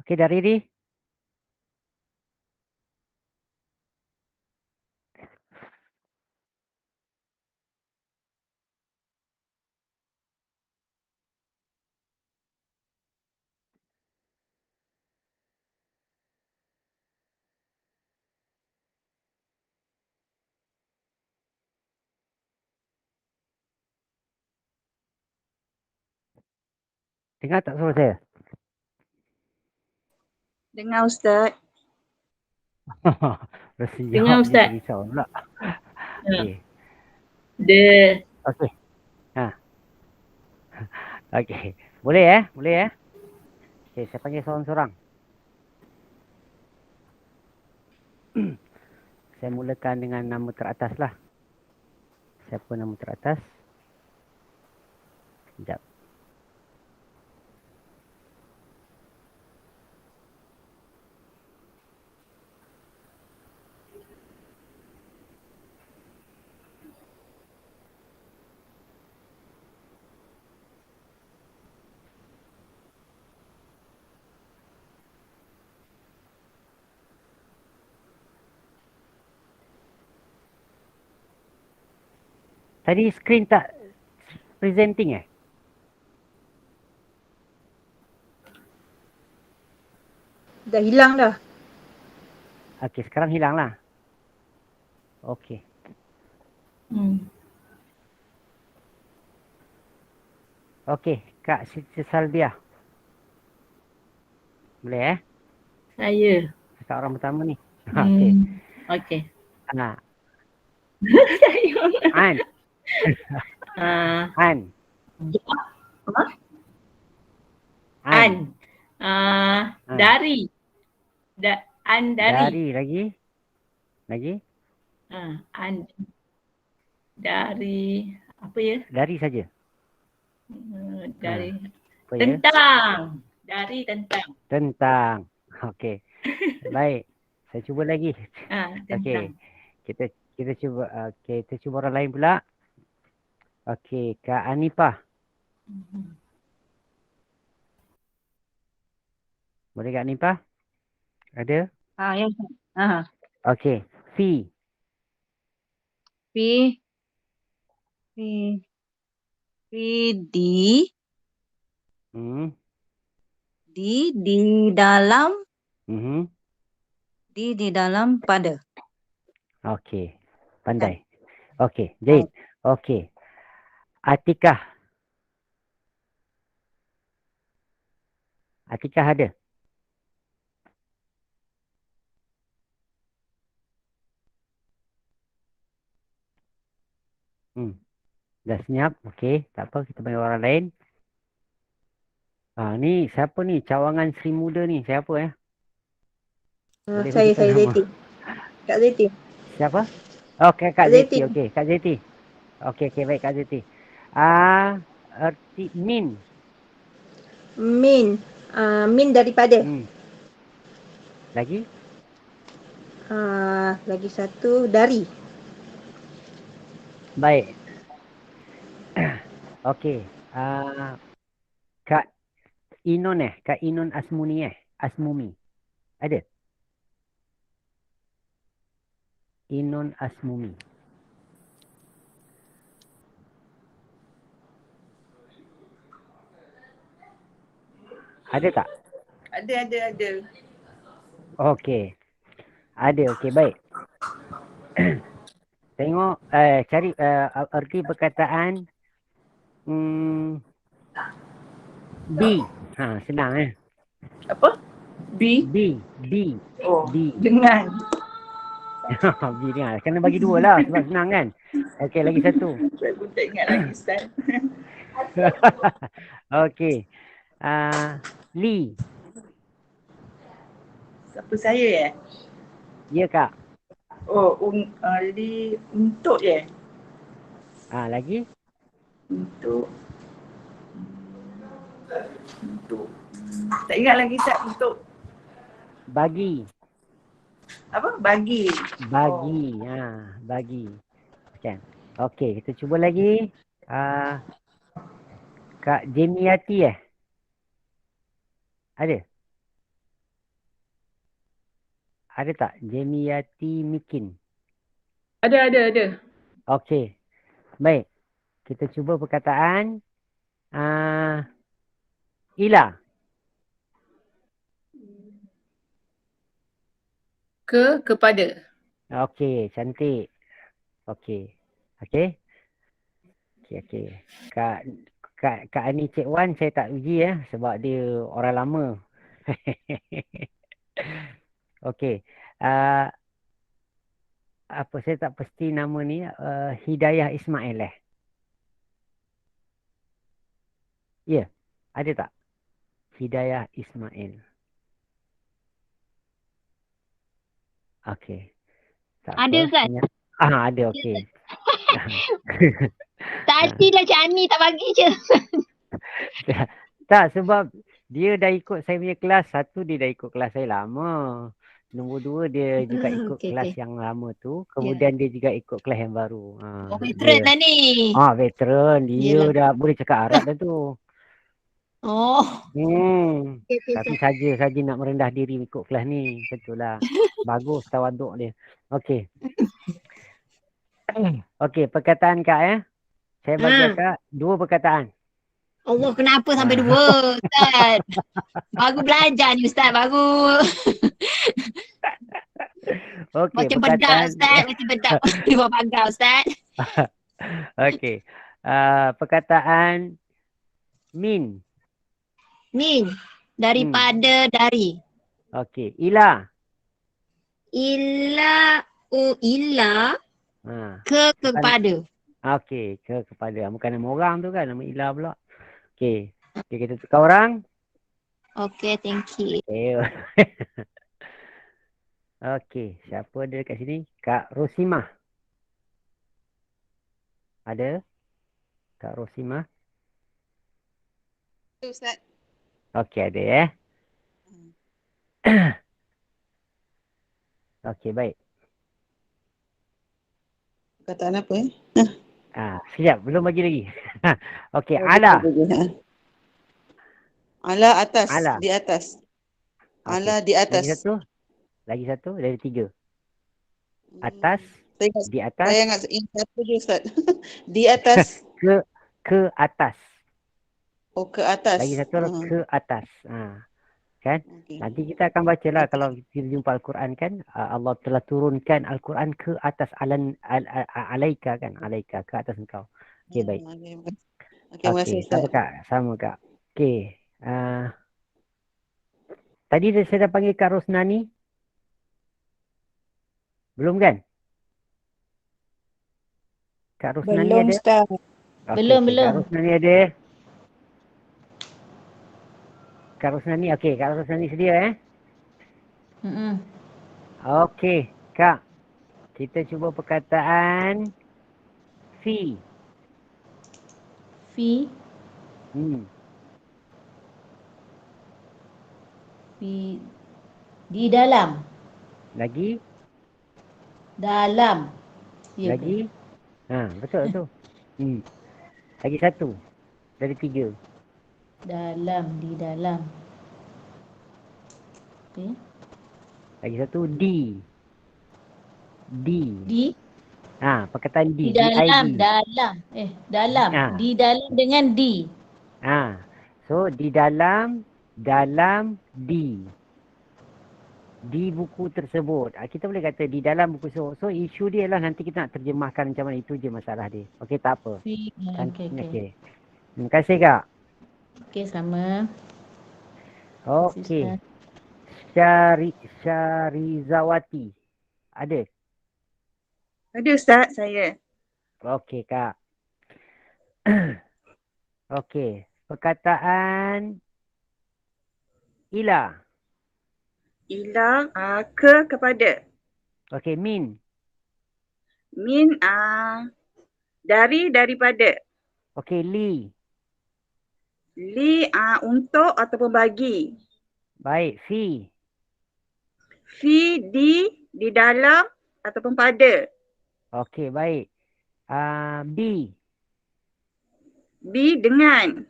A: Okey, dah ready? Dengar tak suara saya?
E: Dengar Ustaz.
A: Rasa
D: Dengar,
A: jawab je
D: Ustaz.
A: risau pula. Okey.
D: The
A: Okey. Ha. Okey. Boleh Boleh Okey, saya panggil seorang-seorang. Saya mulakan dengan nama teratas lah. Siapa nama teratas? Sekejap. Tadi screen tak presenting
B: Dah hilang dah.
A: Okey, sekarang hilang lah. Okey. Okey, Kak Siti Salbia. Boleh
D: saya.
A: Kak orang pertama ni. Okey.
D: Okey.
A: Ha.
D: Saya.
A: An.
D: Ah,
A: An.
D: An. Dari. An dari.
A: Dari lagi. Lagi.
D: An dari apa ya?
A: Dari saja.
D: Dari
A: Apa ya?
D: tentang. Dari tentang.
A: Tentang. Okey. Baik. Saya cuba lagi.
D: Tentang.
A: Okey. Kita cuba kita cuba orang lain pula. Okey, Kak Anipah. Boleh Kak Anipah? Ada?
E: Ya Ustaz.
A: Okey. Fi.
E: Fi di dalam di dalam pada.
A: Okey. Pandai. Okey. Jahit. Okey. Atikah. Atikah ada? Dah senyap. Okey. Tak apa. Kita panggil orang lain. Ni siapa ni? Cawangan Sri Muda ni. Siapa Boleh
B: Saya
A: berikan nama.
B: Zeti. Kak Zeti.
A: Siapa? Okey, Kak
B: Kak
A: Zeti.
B: Zeti.
A: Okey, Kak Zeti. Okey, baik Kak Zeti. Erti min.
B: Min. Min daripada.
A: Lagi?
B: Lagi satu dari.
A: Baik. Okey. Kak Inon Kak Inon Asmuni Asmumi. Ada? Inon Asmumi. Ada tak?
E: Ada.
A: Okey. Ada. Okey, baik. Tengok cari erti perkataan B. Senang
E: Apa? B.
A: B.
E: Oh,
A: B.
E: dengan.
A: B ni kena bagi dua lah sebab senang kan. Okey, lagi satu.
E: Saya pun tak ingat lagi Ustaz.
A: Okey. Li.
E: Siapa saya
A: Ya Kak.
E: Oh, jadi untuk
A: Lagi?
E: Untuk tak ingat lagi Ustaz. Untuk
A: Bagi.
E: apa? Bagi.
A: Bagi. Okey, kita cuba lagi. Kak Jemiati Ada? Ada tak? Jemiyati Mikin.
D: Ada.
A: Okey. Baik. Kita cuba perkataan ila.
D: Kepada.
A: Okey, cantik. Okey. Okey. Okey. Kak Ani Cik Wan saya tak uji sebab dia orang lama. Okey. Apa saya tak pasti nama ni Hidayah Ismail Ya. Ada tak? Hidayah Ismail. Okey. Tak
F: Ada,
A: apa.
F: Ustaz.
A: Ada okey.
F: Tadi dah Cik Ani tak bagi je.
A: Tak, sebab dia dah ikut saya punya kelas. Satu, dia dah ikut kelas saya lama. Nombor dua, dia juga ikut
B: Okey,
A: kelas
B: okey.
A: yang lama tu. Kemudian dia juga ikut kelas yang baru.
F: Oh, veteran
A: Dia
F: lah ni.
A: veteran. Dia
B: Yelah.
A: dah boleh cakap Arab dah tu.
F: Oh.
B: Okey, okey,
A: Tapi
B: Ustaz.
A: saja nak merendah diri ikut kelas ni. Betul lah. Bagus tawaduk dia. Okey. Okey, perkataan Kak Saya bagi Kak 2 perkataan.
B: Allah, kenapa sampai
A: Ah.
B: 2, Ustaz? Baru belajar ni, Ustaz. Baru.
A: Okey,
B: Macam bedak, Ustaz. Macam bedak. Buat pagar, Ustaz.
A: Okey. Perkataan min.
B: Min. Daripada dari.
A: Okey. Ila.
B: Ila. Oh, ila. Kepada.
A: Okey. Kepada. Bukan nama orang tu kan. Nama Ila pula. Okey. Kita tukar orang.
B: Okay, thank you.
A: Okay. Okey. Siapa ada dekat sini? Kak Rosimah. Ada? Kak Rosimah.
C: Ustaz.
A: Okey, ada Okey, baik.
C: Perkataan apa
A: Siap. Belum bagi lagi. Okey, ala.
C: Ala atas.
A: Ala.
C: Di atas.
A: Okey.
C: Ala di atas.
A: Lagi satu dari 3. Atas. Di atas.
C: Saya ingat satu je, Ustaz. Di atas.
A: Ke atas.
C: Oh, ke atas.
A: Lagi satu ke atas. Kan?
C: Okay.
A: Nanti kita akan baca lah kalau kita jumpa Al-Quran kan. Allah telah turunkan Al-Quran ke atas alaika kan. Alaika ke atas engkau. Okey, baik.
C: Okey, terima kasih, Ustaz.
A: Sama Kak. Sama Kak. Okey. Tadi saya dah panggil Kak Rosnani. Belum kan? Kak Rosnani
C: Belum,
A: ada?
C: Ustaz.
A: Okay,
B: Belum.
A: Kak Rosnani ada? Kak Rosnani, okey. Kak Rosnani sedia Okey, Kak. Kita cuba perkataan fi.
B: Fi. Fi. Di dalam.
A: Lagi?
B: Dalam. Ya
A: Lagi? Betul tu. Lagi satu dari 3.
B: Dalam. Di dalam. Okay.
A: Lagi satu di.
B: Di.
A: Perkataan di.
B: Di dalam.
A: D-I-D.
B: Dalam. Di dalam dengan di.
A: So di dalam di. Di buku tersebut. Kita boleh kata di dalam buku tersebut. So isu dia lah nanti kita nak terjemahkan macam mana. Itu je masalah dia. Okey, tak apa. Okey. Terima kasih, Kak.
B: Okey, sama.
A: Okey. Syarizawati. Ada?
E: Ada Ustaz saya.
A: Okey, Kak. Okey. Perkataan ila.
E: Ila kepada.
A: Okey, min.
E: Min daripada.
A: Okey, li.
E: Li untuk ataupun bagi.
A: Baik, fi.
E: Fi di dalam ataupun pada.
A: Okey, baik. Bi.
E: Bi dengan.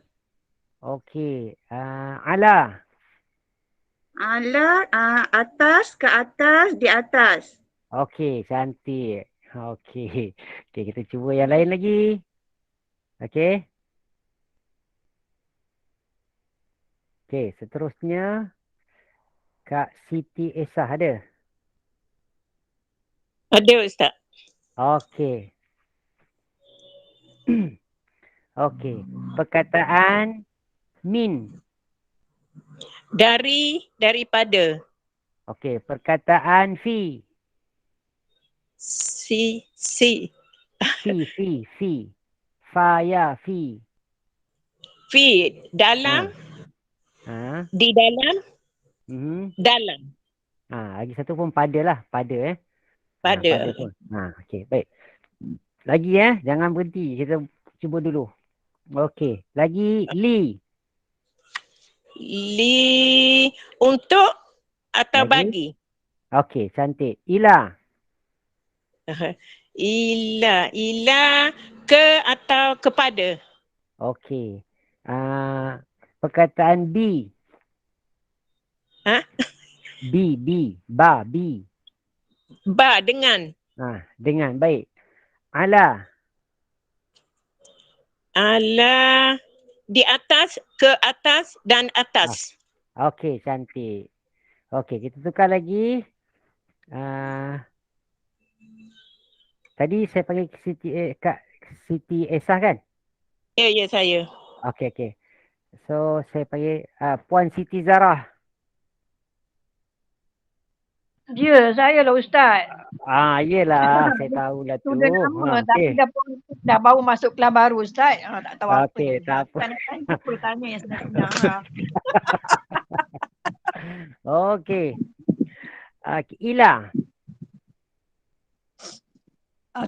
A: Okey. Ala.
E: Ala, atas, ke atas, di atas.
A: Okey, cantik. Okey. Okey, kita cuba yang lain lagi. Okey. Okey, seterusnya Kak Siti Esah ada?
D: Ada Ustaz.
A: Okey. Okey. Perkataan min.
D: Daripada.
A: Okey, perkataan fi.
D: Si.
A: Fi. Fa ya fi.
D: Fi. Dalam.
A: Ha.
D: Di dalam.
A: Mhm.
D: Dalam.
A: Lagi satu pun pada lah. Pada
D: Pada.
A: pada pun. Okey, baik. Lagi jangan berhenti. Kita cuba dulu. Okey, lagi li.
D: Li. Untuk atau
A: Lagi?
D: bagi.
A: Okey, cantik. Ila.
D: Ila ke atau kepada.
A: Okey. Perkataan bi.
D: Ha?
A: Bi. Ba, bi.
D: Ba dengan.
A: Dengan baik. Ala.
D: Ala di atas, ke atas dan atas.
A: Okey, cantik. Okey, kita tukar lagi. Tadi saya panggil Kak Siti Esah kan?
D: Ya, saya.
A: Okey. So, saya panggil Puan Siti Zarah.
F: Ya, saya lah Ustaz.
A: Yelah. Saya tahulah tu.
F: Tu dah lama tapi
A: Okey.
F: dah baru masuk kelas baru Ustaz. Tak tahu apa.
A: Okey, tak apa.
F: Kan tanya yang senang-senang.
A: Okey. Ila.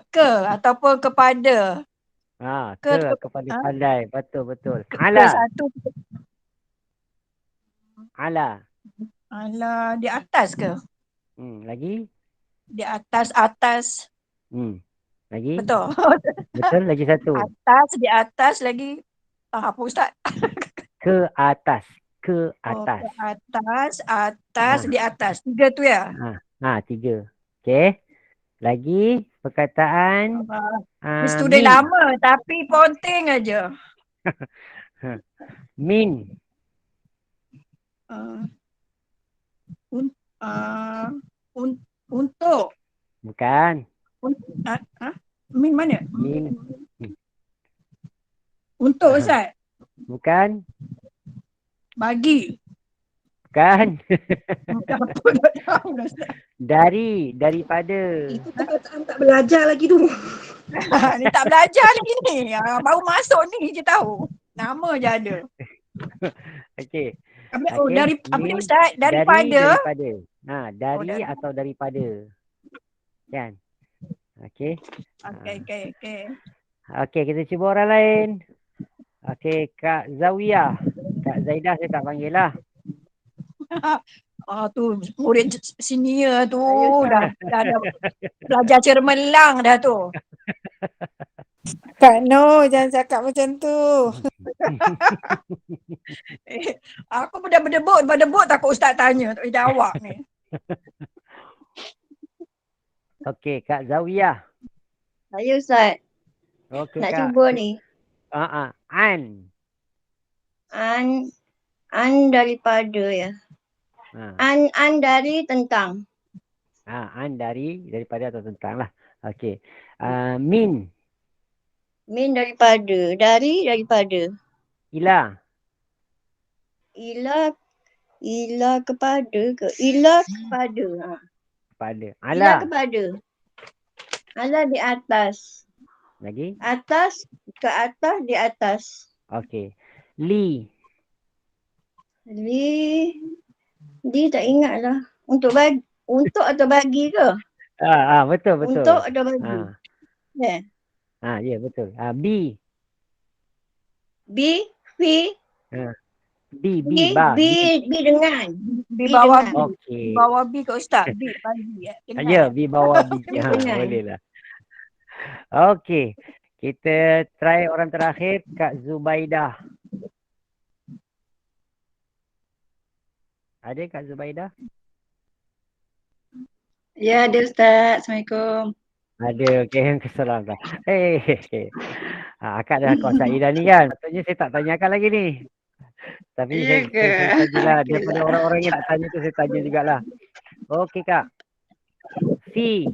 F: Ke ataupun kepada.
A: Kepada pandai. Betul.
F: Ke
A: Ala.
F: satu.
A: Ala.
F: Ala di atas ke?
A: Lagi?
F: Di atas.
A: Lagi?
F: Betul.
A: Betul, lagi satu.
F: Di atas lagi. Apa Ustaz?
A: Ke atas.
F: Ke atas, di atas. 3 tu ya?
A: 3. Okey. Lagi perkataan
F: Student lama tapi ponteng aja.
A: min.
F: Untuk.
A: Bukan.
F: Min mana?
A: Min.
F: Untuk Ustaz.
A: Bukan.
F: Bagi.
A: Bukan.
F: Apa dah tahu dah Ustaz.
A: Daripada.
B: Itu perkataan tak belajar lagi tu.
F: Ni tak belajar lagi ni. Baru masuk ni je tahu. Nama je ada.
A: Okey.
F: Dari apa ni Ustaz? Daripada.
A: Dari atau daripada. Kan? Okey.
F: Okey.
A: Okey, kita cuba orang lain. Okey, Kak Zawiyah. Kak Zaidah saya tak panggil lah.
F: Tu murid senior tu dah belajar cemerlang dah tu.
G: Kak Noh, jangan cakap macam tu.
F: Aku berdebut takut Ustaz tanya, tak boleh jawab ni.
A: Okey, Kak Zawiyah.
H: Saya Ustaz.
A: Okey,
H: Nak
A: Kak.
H: cuba ni.
A: An.
H: An daripada ya. An dari tentang.
A: An daripada atau tentang lah. Okey. Min.
H: Min daripada. Daripada.
A: Ila.
H: Ila kepada ke? Ila kepada.
A: Kepada.
H: Ila
A: Ala.
H: kepada. Ala di atas.
A: Lagi?
H: Atas, ke atas, di atas.
A: Okey. Li.
H: Li tak ingat lah. Untuk atau bagi ke?
A: Betul.
H: Untuk atau bagi.
A: Ya, betul. Bi.
H: Fi.
A: Ba.
H: Bi dengan.
F: Di bawah B.
A: Okey.
F: Di bawah B ke Ustaz? B bagi.
A: Ya, bi bawah bi.
H: Dengan.
A: Boleh lah. Okey. Kita try orang terakhir, Kak Zubaidah. Ada Kak Zubaidah?
H: Ya, ada Ustaz. Assalamualaikum.
A: Ada, okey. Keselamatan. Akak dah kuasai dah ni kan. Patutnya saya tak tanya akak lagi ni. Tapi
H: Ya ke?
A: saya sajalah.
H: Okey
A: Daripada
H: lah.
A: orang-orang yang tak tanya tu, saya tanya jugalah. Okey Kak. Fi.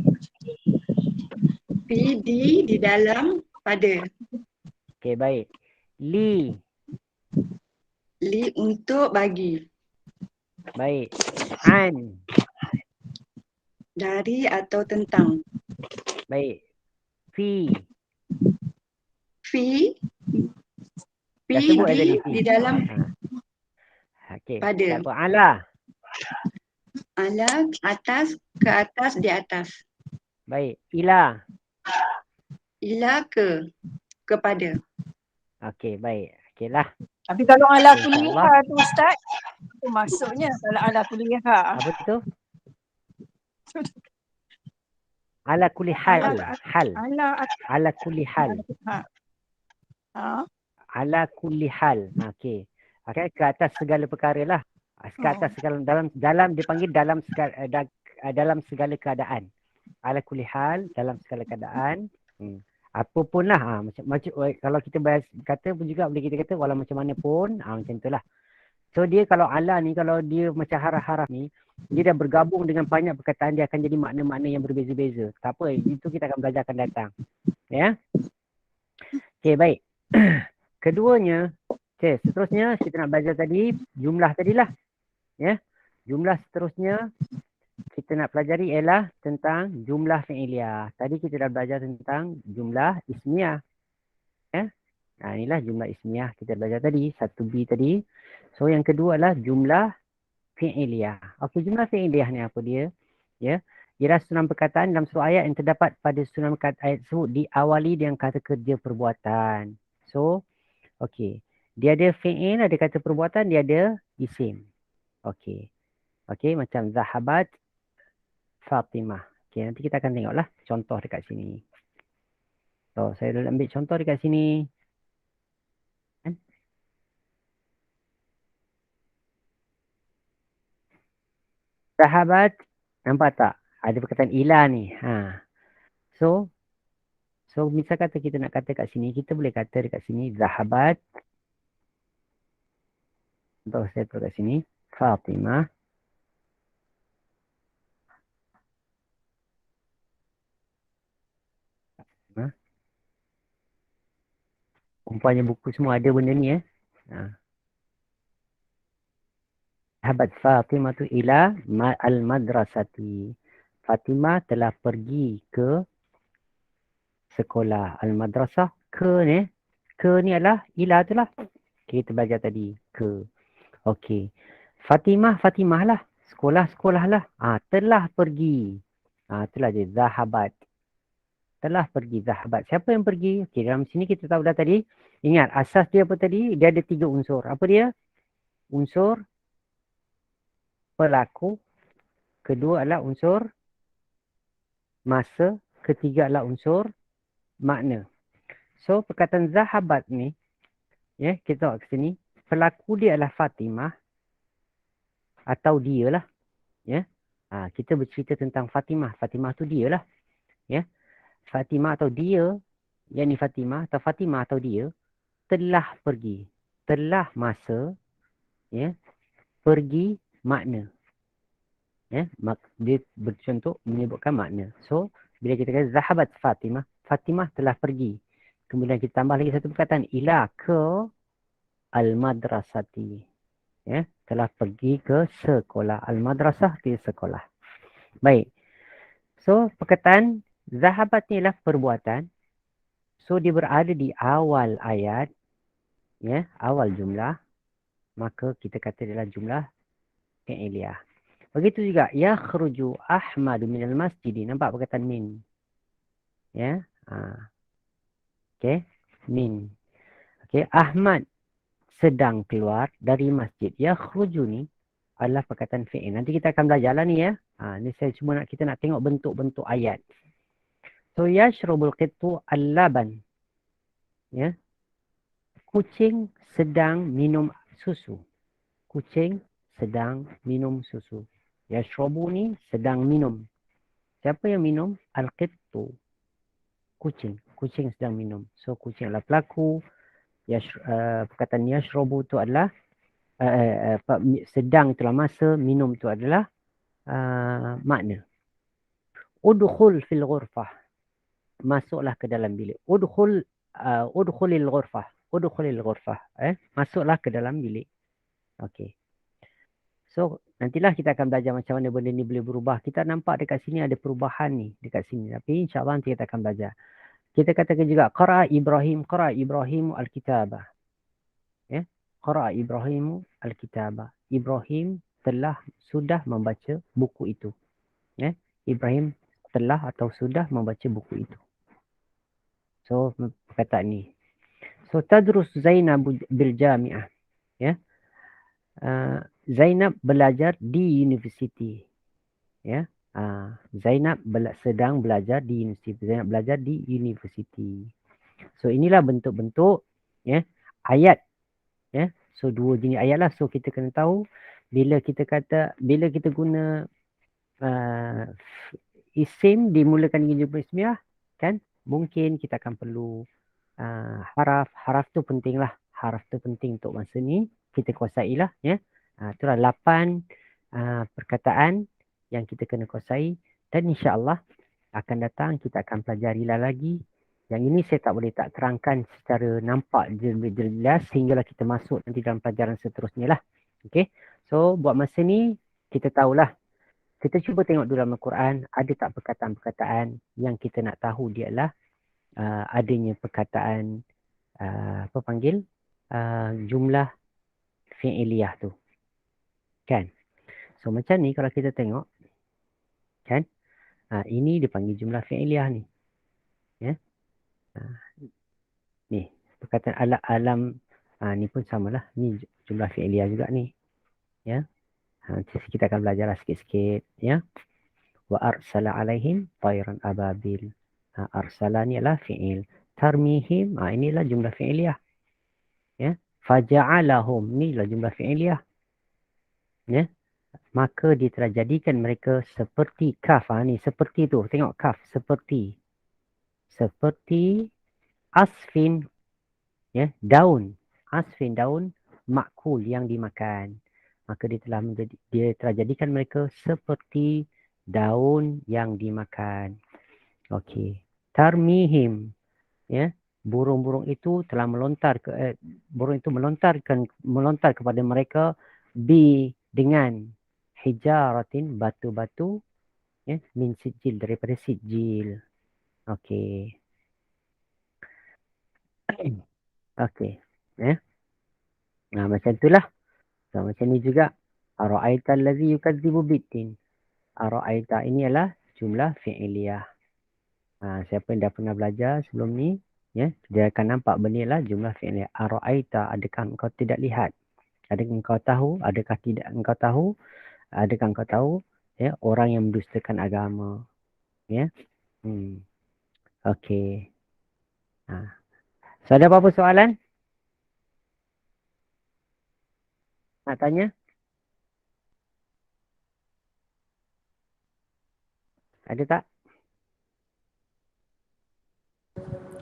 H: Di dalam pada.
A: Okey, baik. Li.
H: Li untuk bagi.
A: Baik. An.
H: Dari atau tentang.
A: Baik. Fi.
H: Fi.
A: Dah sebut tadi
H: Di
A: fi.
H: dalam
A: Okey.
H: pada.
A: Tak apa. Ala.
H: Ala, atas, ke atas, di atas.
A: Baik. Ila.
H: Ila kepada.
A: Okey, baik. Okey lah.
F: Tapi kalau ala
A: InsyaAllah.
F: kuliah tu Ustaz, itu maksudnya kalau ala kuliah.
A: Apa tu? Ala kulli hal. Hal. Ala kulli hal.
F: Ha.
A: Ala kulli hal. Okey. Okey, ke atas segala perkara lah. Ke atas segala dalam dipanggil dalam segala keadaan. Ala kulli hal, dalam segala keadaan. Apapun lah. Macam kalau kita kata pun juga boleh kita kata walau macam mana pun. Macam tu lah. So dia kalau ala ni, kalau dia macam haraf-haraf ni, dia dah bergabung dengan banyak perkataan, dia akan jadi makna-makna yang berbeza-beza. Tak apa, itu kita akan belajar akan datang. Ya. Okey, baik. Keduanya, seterusnya kita nak belajar tadi jumlah tadilah. Ya. Jumlah seterusnya kita nak pelajari ialah tentang jumlah fi'iliyah. Tadi kita dah belajar tentang jumlah ismiyah. Ya. Inilah jumlah ismiyah kita belajar tadi, 1B tadi. So yang kedua adalah jumlah fi'iliyah. Okey, jumlah fi'iliyah ni apa dia? Ya. Ialah susunan perkataan dalam suatu ayat yang terdapat pada susunan ayat tersebut diawali dengan kata kerja perbuatan. So, okey. Dia ada fi'il, ada kata perbuatan, dia ada isim. Okey. Okey, macam zahabat Fatimah. Okey, nanti kita akan tengoklah contoh dekat sini. So, saya dah ambil contoh dekat sini. Sahabat, nampak tak? Ada perkataan ila ni. So misal kata kita nak kata kat sini, kita boleh kata dekat sini zahabat. Contoh saya tulis kat sini Fatimah. Umpamanya buku semua ada benda ni Sahabat Fatimah tu ila al-madrasati. Fatimah telah pergi ke sekolah. Al-madrasah ke ni adalah ila tu lah. Kita belajar tadi ke. Okey. Fatimah lah. Sekolah lah. Telah pergi. Itulah dia zahabat. Telah pergi zahabat. Siapa yang pergi? Okey, dalam sini kita tahu dah tadi. Ingat asas dia apa tadi? Dia ada 3 unsur. Apa dia? Unsur pelaku, kedua adalah unsur masa, ketiga adalah unsur makna. So perkataan zahabat ni, kita tengok ke sini, pelaku dia adalah Fatimah atau dia lah. Kita bercerita tentang Fatimah. Fatimah tu dia lah. Fatimah atau dia, yang ni Fatimah atau dia telah pergi. Telah masa, pergi makna. Dia bercontoh menyebutkan makna. So, bila kita kata zahabat Fatimah, Fatimah telah pergi. Kemudian kita tambah lagi satu perkataan, ila ke al-madrasati. Telah pergi ke sekolah. Al-madrasah di sekolah. Baik. So, perkataan zahabat ni adalah perbuatan. So, dia berada di awal ayat. Awal jumlah. Maka kita kata dia adalah jumlah fi'iliyah. Begitu juga yakhruju Ahmadu minal masjidi. Nampak perkataan min. Okey, min. Okey, Ahmad sedang keluar dari masjid. Yakhruju ni adalah perkataan fi'il. Nanti kita akan belajarlah ni ni saya cuma kita nak tengok bentuk-bentuk ayat. So yashrubul qittu al-laban. Kucing sedang minum susu. Kucing sedang minum susu. Yashrabu ni sedang minum. Siapa yang minum? Al-qittu. Kucing. Kucing sedang minum. So kucing adalah pelaku. Perkataan yashrabu tu adalah sedang itulah masa, minum tu adalah makna. Udkhul fil ghurfah. Masuklah ke dalam bilik. Udkhulil ghurfah. Udkhulil ghurfah. Masuklah ke dalam bilik. Okey. So, nantilah kita akan belajar macam mana benda ni boleh berubah. Kita nampak dekat sini ada perubahan ni dekat sini. Tapi insya-Allah nanti kita akan belajar. Kita katakan juga qara Ibrahim al-kitabah. Ya. Qara Ibrahim al-kitabah. Ibrahim sudah membaca buku itu. Ya. Ibrahim telah atau sudah membaca buku itu. So, perkataan ni. So, tadrus Zainab bil jami'ah. Ya. Zainab belajar di universiti. Ya. Zainab sedang belajar di universiti. Zainab belajar di universiti. So inilah bentuk-bentuk ya ayat. Ya. So dua jenis ayat lah. So kita kena tahu bila kita guna isim dimulakan dengan jumlah ismiyah kan, mungkin kita akan perlu haraf. Haraf tu penting lah. Haraf tu penting untuk masa ni. Kita kuasai lah ya. Itulah 8 perkataan yang kita kena kuasai dan insya-Allah akan datang kita akan pelajari lagi. Yang ini saya tak boleh terangkan secara nampak jelas sehinggalah kita masuk nanti dalam pelajaran seterusnya lah. Okey. So buat masa ni kita tahulah. Kita cuba tengok dulu dalam Al-Quran ada tak perkataan-perkataan yang kita nak tahu dia adalah adanya perkataan jumlah fi'iliyah tu. Kan? So macam ni kalau kita tengok kan, ini dipanggil jumlah fi'iliyah ni. Ya. Ni perkataan alam ni pun samalah, ni jumlah fi'iliyah juga ni. Ya. Kita akan belajar sikit-sikit ya. Wa arsala alaihim tayran ababil. Arsala ni adalah fi'il. Tarmihim inilah jumlah fi'iliyah. Ya. Faja'alahum ni adalah jumlah fi'iliyah. Ya. Maka dia telah jadikan mereka seperti kaf. Ni seperti tu. Tengok kaf. Seperti asfin. Ya. Daun. Asfin daun makul yang dimakan. Maka dia telah jadikan mereka seperti daun yang dimakan. Okey. Tarmihim. Ya. Burung-burung itu telah melontar kepada mereka dengan hijaratin batu-batu ya min sijil daripada sijil. Okey. Okey. Ya. Macam itulah. So, macam ni juga ara'aita allazi yukadzibu biddin. Ara'aita ini adalah jumlah fi'iliyah. Siapa yang dah pernah belajar sebelum ni ya, dia akan nampak benda lah jumlah fi'iliyah. Ara'aita, adakah engkau tidak lihat? Adakah engkau tahu? Adakah tidak engkau tahu? Adakah engkau tahu ya orang yang mendustakan agama? Ya. Okey. So ada apa-apa soalan? Nak tanya? Ada tak?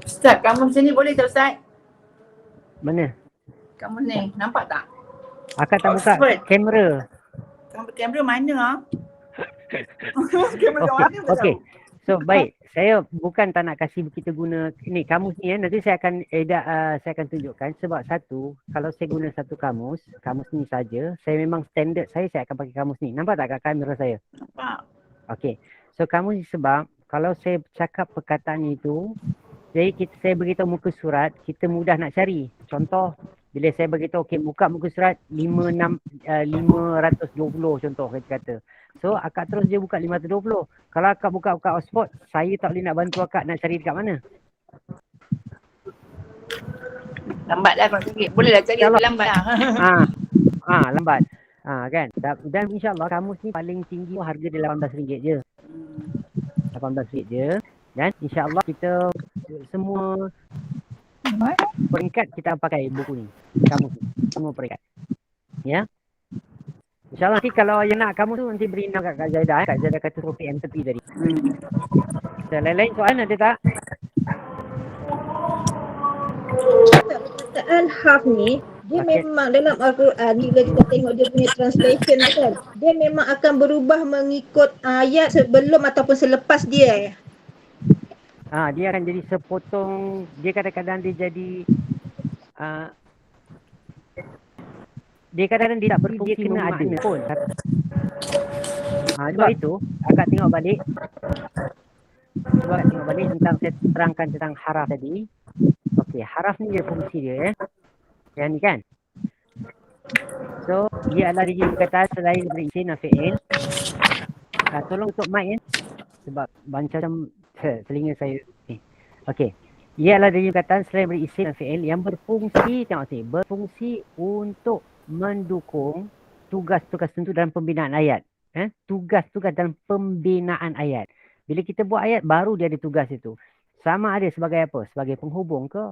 F: Ustaz, kamu sini boleh tak Ustaz?
A: Mana?
F: Kamu ni, nampak tak?
A: Akak tak buka kamera.
F: Kamera mana Kamera mana tak
A: Okey.
F: tahu.
A: So baik, saya bukan tak nak kasih kita guna ni kamus ni nanti saya akan saya akan tunjukkan sebab satu, kalau saya guna satu kamus ni saja, saya memang standard saya akan pakai kamus ni. Nampak tak kat kamera saya?
F: Nampak.
A: Okey. So kamus ni sebab kalau saya cakap perkataan itu, jadi saya beritahu muka surat, kita mudah nak cari. Contoh, bila saya beritahu okey buka muka surat 520 contoh kita kata. So akak terus je buka 520. Kalau akak buka Oxford, saya tak boleh nak bantu akak nak cari dekat mana.
F: Lambatlah kalau sikit. Bolehlah cari tapi lambat lah.
A: Lambat. Kan. Dan insya-Allah kamus ni paling tinggi harga dia RM18 je. RM18 je. Dan insya-Allah kita semua peringkat kita pakai buku ni. Kamus ni. Semua peringkat. Ya. InsyaAllah nanti kalau yang nak kamu tu nanti beri nama kat Kak Zaidah. Kak Zaidah kata topik yang tepi tadi. Lain-lain soalan ada tak?
B: Perkataan half ni dia
A: Okey.
B: memang dalam Al-Quran bila kita tengok dia punya translation tu kan, dia memang akan berubah mengikut ayat sebelum ataupun selepas dia.
A: Dia akan jadi sepotong, dia kadang-kadang dia jadi dia kadang-kadang dia tak berfungsi, dia kena ada pun. Sebab itu akak tengok balik tentang saya terangkan tentang haraf tadi. Okey, haraf ni dia fungsi dia yang ni kan. So dia adalah rejim perkataan selain daripada isim dan fi'il. Tolong tutup mic sebab macam telinga saya ni. Okey. Ia adalah rejim perkataan selain daripada isim dan fi'il yang berfungsi, tengok sini, berfungsi untuk mendukung tugas-tugas tertentu dalam pembinaan ayat. Tugas-tugas dalam pembinaan ayat. Bila kita buat ayat, baru dia ada tugas itu. Sama ada sebagai apa? Sebagai penghubung ke?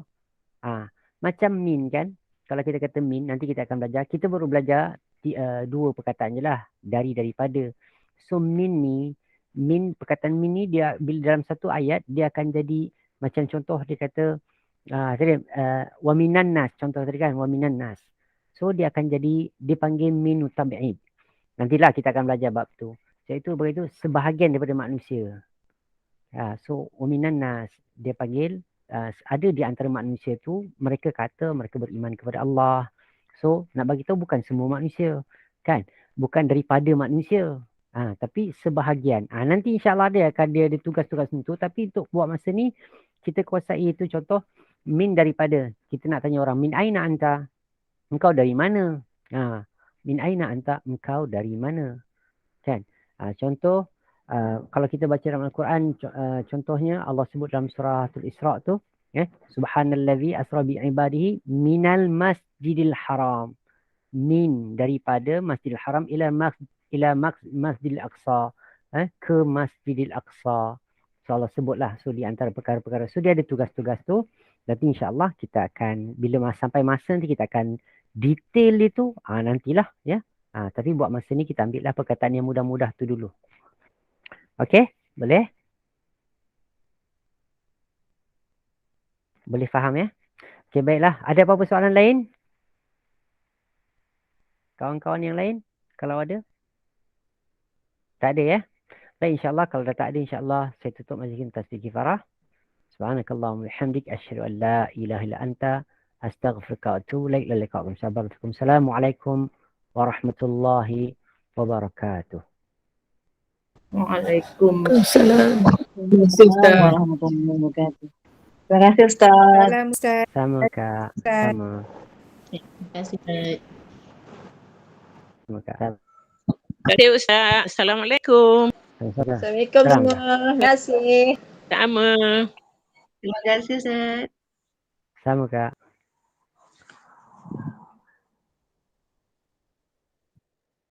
A: Macam min kan? Kalau kita kata min, nanti kita akan belajar. Kita baru belajar 2 perkataan je lah. Daripada. So min, perkataan min ni dia bila dalam satu ayat, dia akan jadi macam contoh dia kata, wa minan nas. Contoh tadi kan, wa minan nas. So dia akan jadi, dipanggil min tabi'id. Nantilah kita akan belajar bab tu. Iaitu begitu sebahagian daripada manusia. So waminan nas dia panggil ada di antara manusia tu mereka kata mereka beriman kepada Allah. So nak bagi tahu bukan semua manusia kan, bukan daripada manusia. Tapi sebahagian. Nanti insya-Allah dia akan dia ada tugas-tugas tentu, tapi untuk buat masa ni kita kuasai itu contoh min daripada. Kita nak tanya orang min aina anta? Engkau dari mana? Min aina anta? Engkau dari mana? Kan? Contoh kalau kita baca dalam Al-Quran, contohnya Allah sebut dalam surah Al-Isra' tu, subhanallazi asra bi ibadihi minal masjidil haram. Min daripada Masjidil Haram ila Masjidil Aqsa, ke Masjidil Aqsa. So Allah sebutlah, so di antara perkara-perkara. So dia ada tugas-tugas tu. Nanti insya-Allah kita akan bila sampai masa nanti kita akan detail itu, nantilah ya. Tapi buat masa ni kita ambillah perkataan yang mudah-mudah tu dulu. Okey, boleh? Boleh faham ya? Okey, baiklah. Ada apa-apa soalan lain? Kawan-kawan yang lain? Kalau ada? Tak ada ya? Baik, insya-Allah kalau dah tak ada, insya-Allah saya tutup majlis kita tasbih kifarah. Subhanakallahumma wa bihamdik asyhadu an la ilaha illa anta astaghfiruka wa atubu ilaik. Assalamualaikum warahmatullahi wabarakatuh.
D: Waalaikumsalam.
C: Warahmatullahi wabarakatuh. Terima kasih Ustaz.
G: Salam Ustaz.
A: Sama Kak.
G: Ustaz.
A: Sama.
C: Terima kasih Ustaz.
A: Sama Kak.
I: Terima kasih Ustaz. Assalamualaikum.
A: Sama-sama.
B: Assalamualaikum
A: Salam,
B: semua. Terima kasih.
I: Sama.
C: Terima kasih Ustaz.
A: Sama Kak.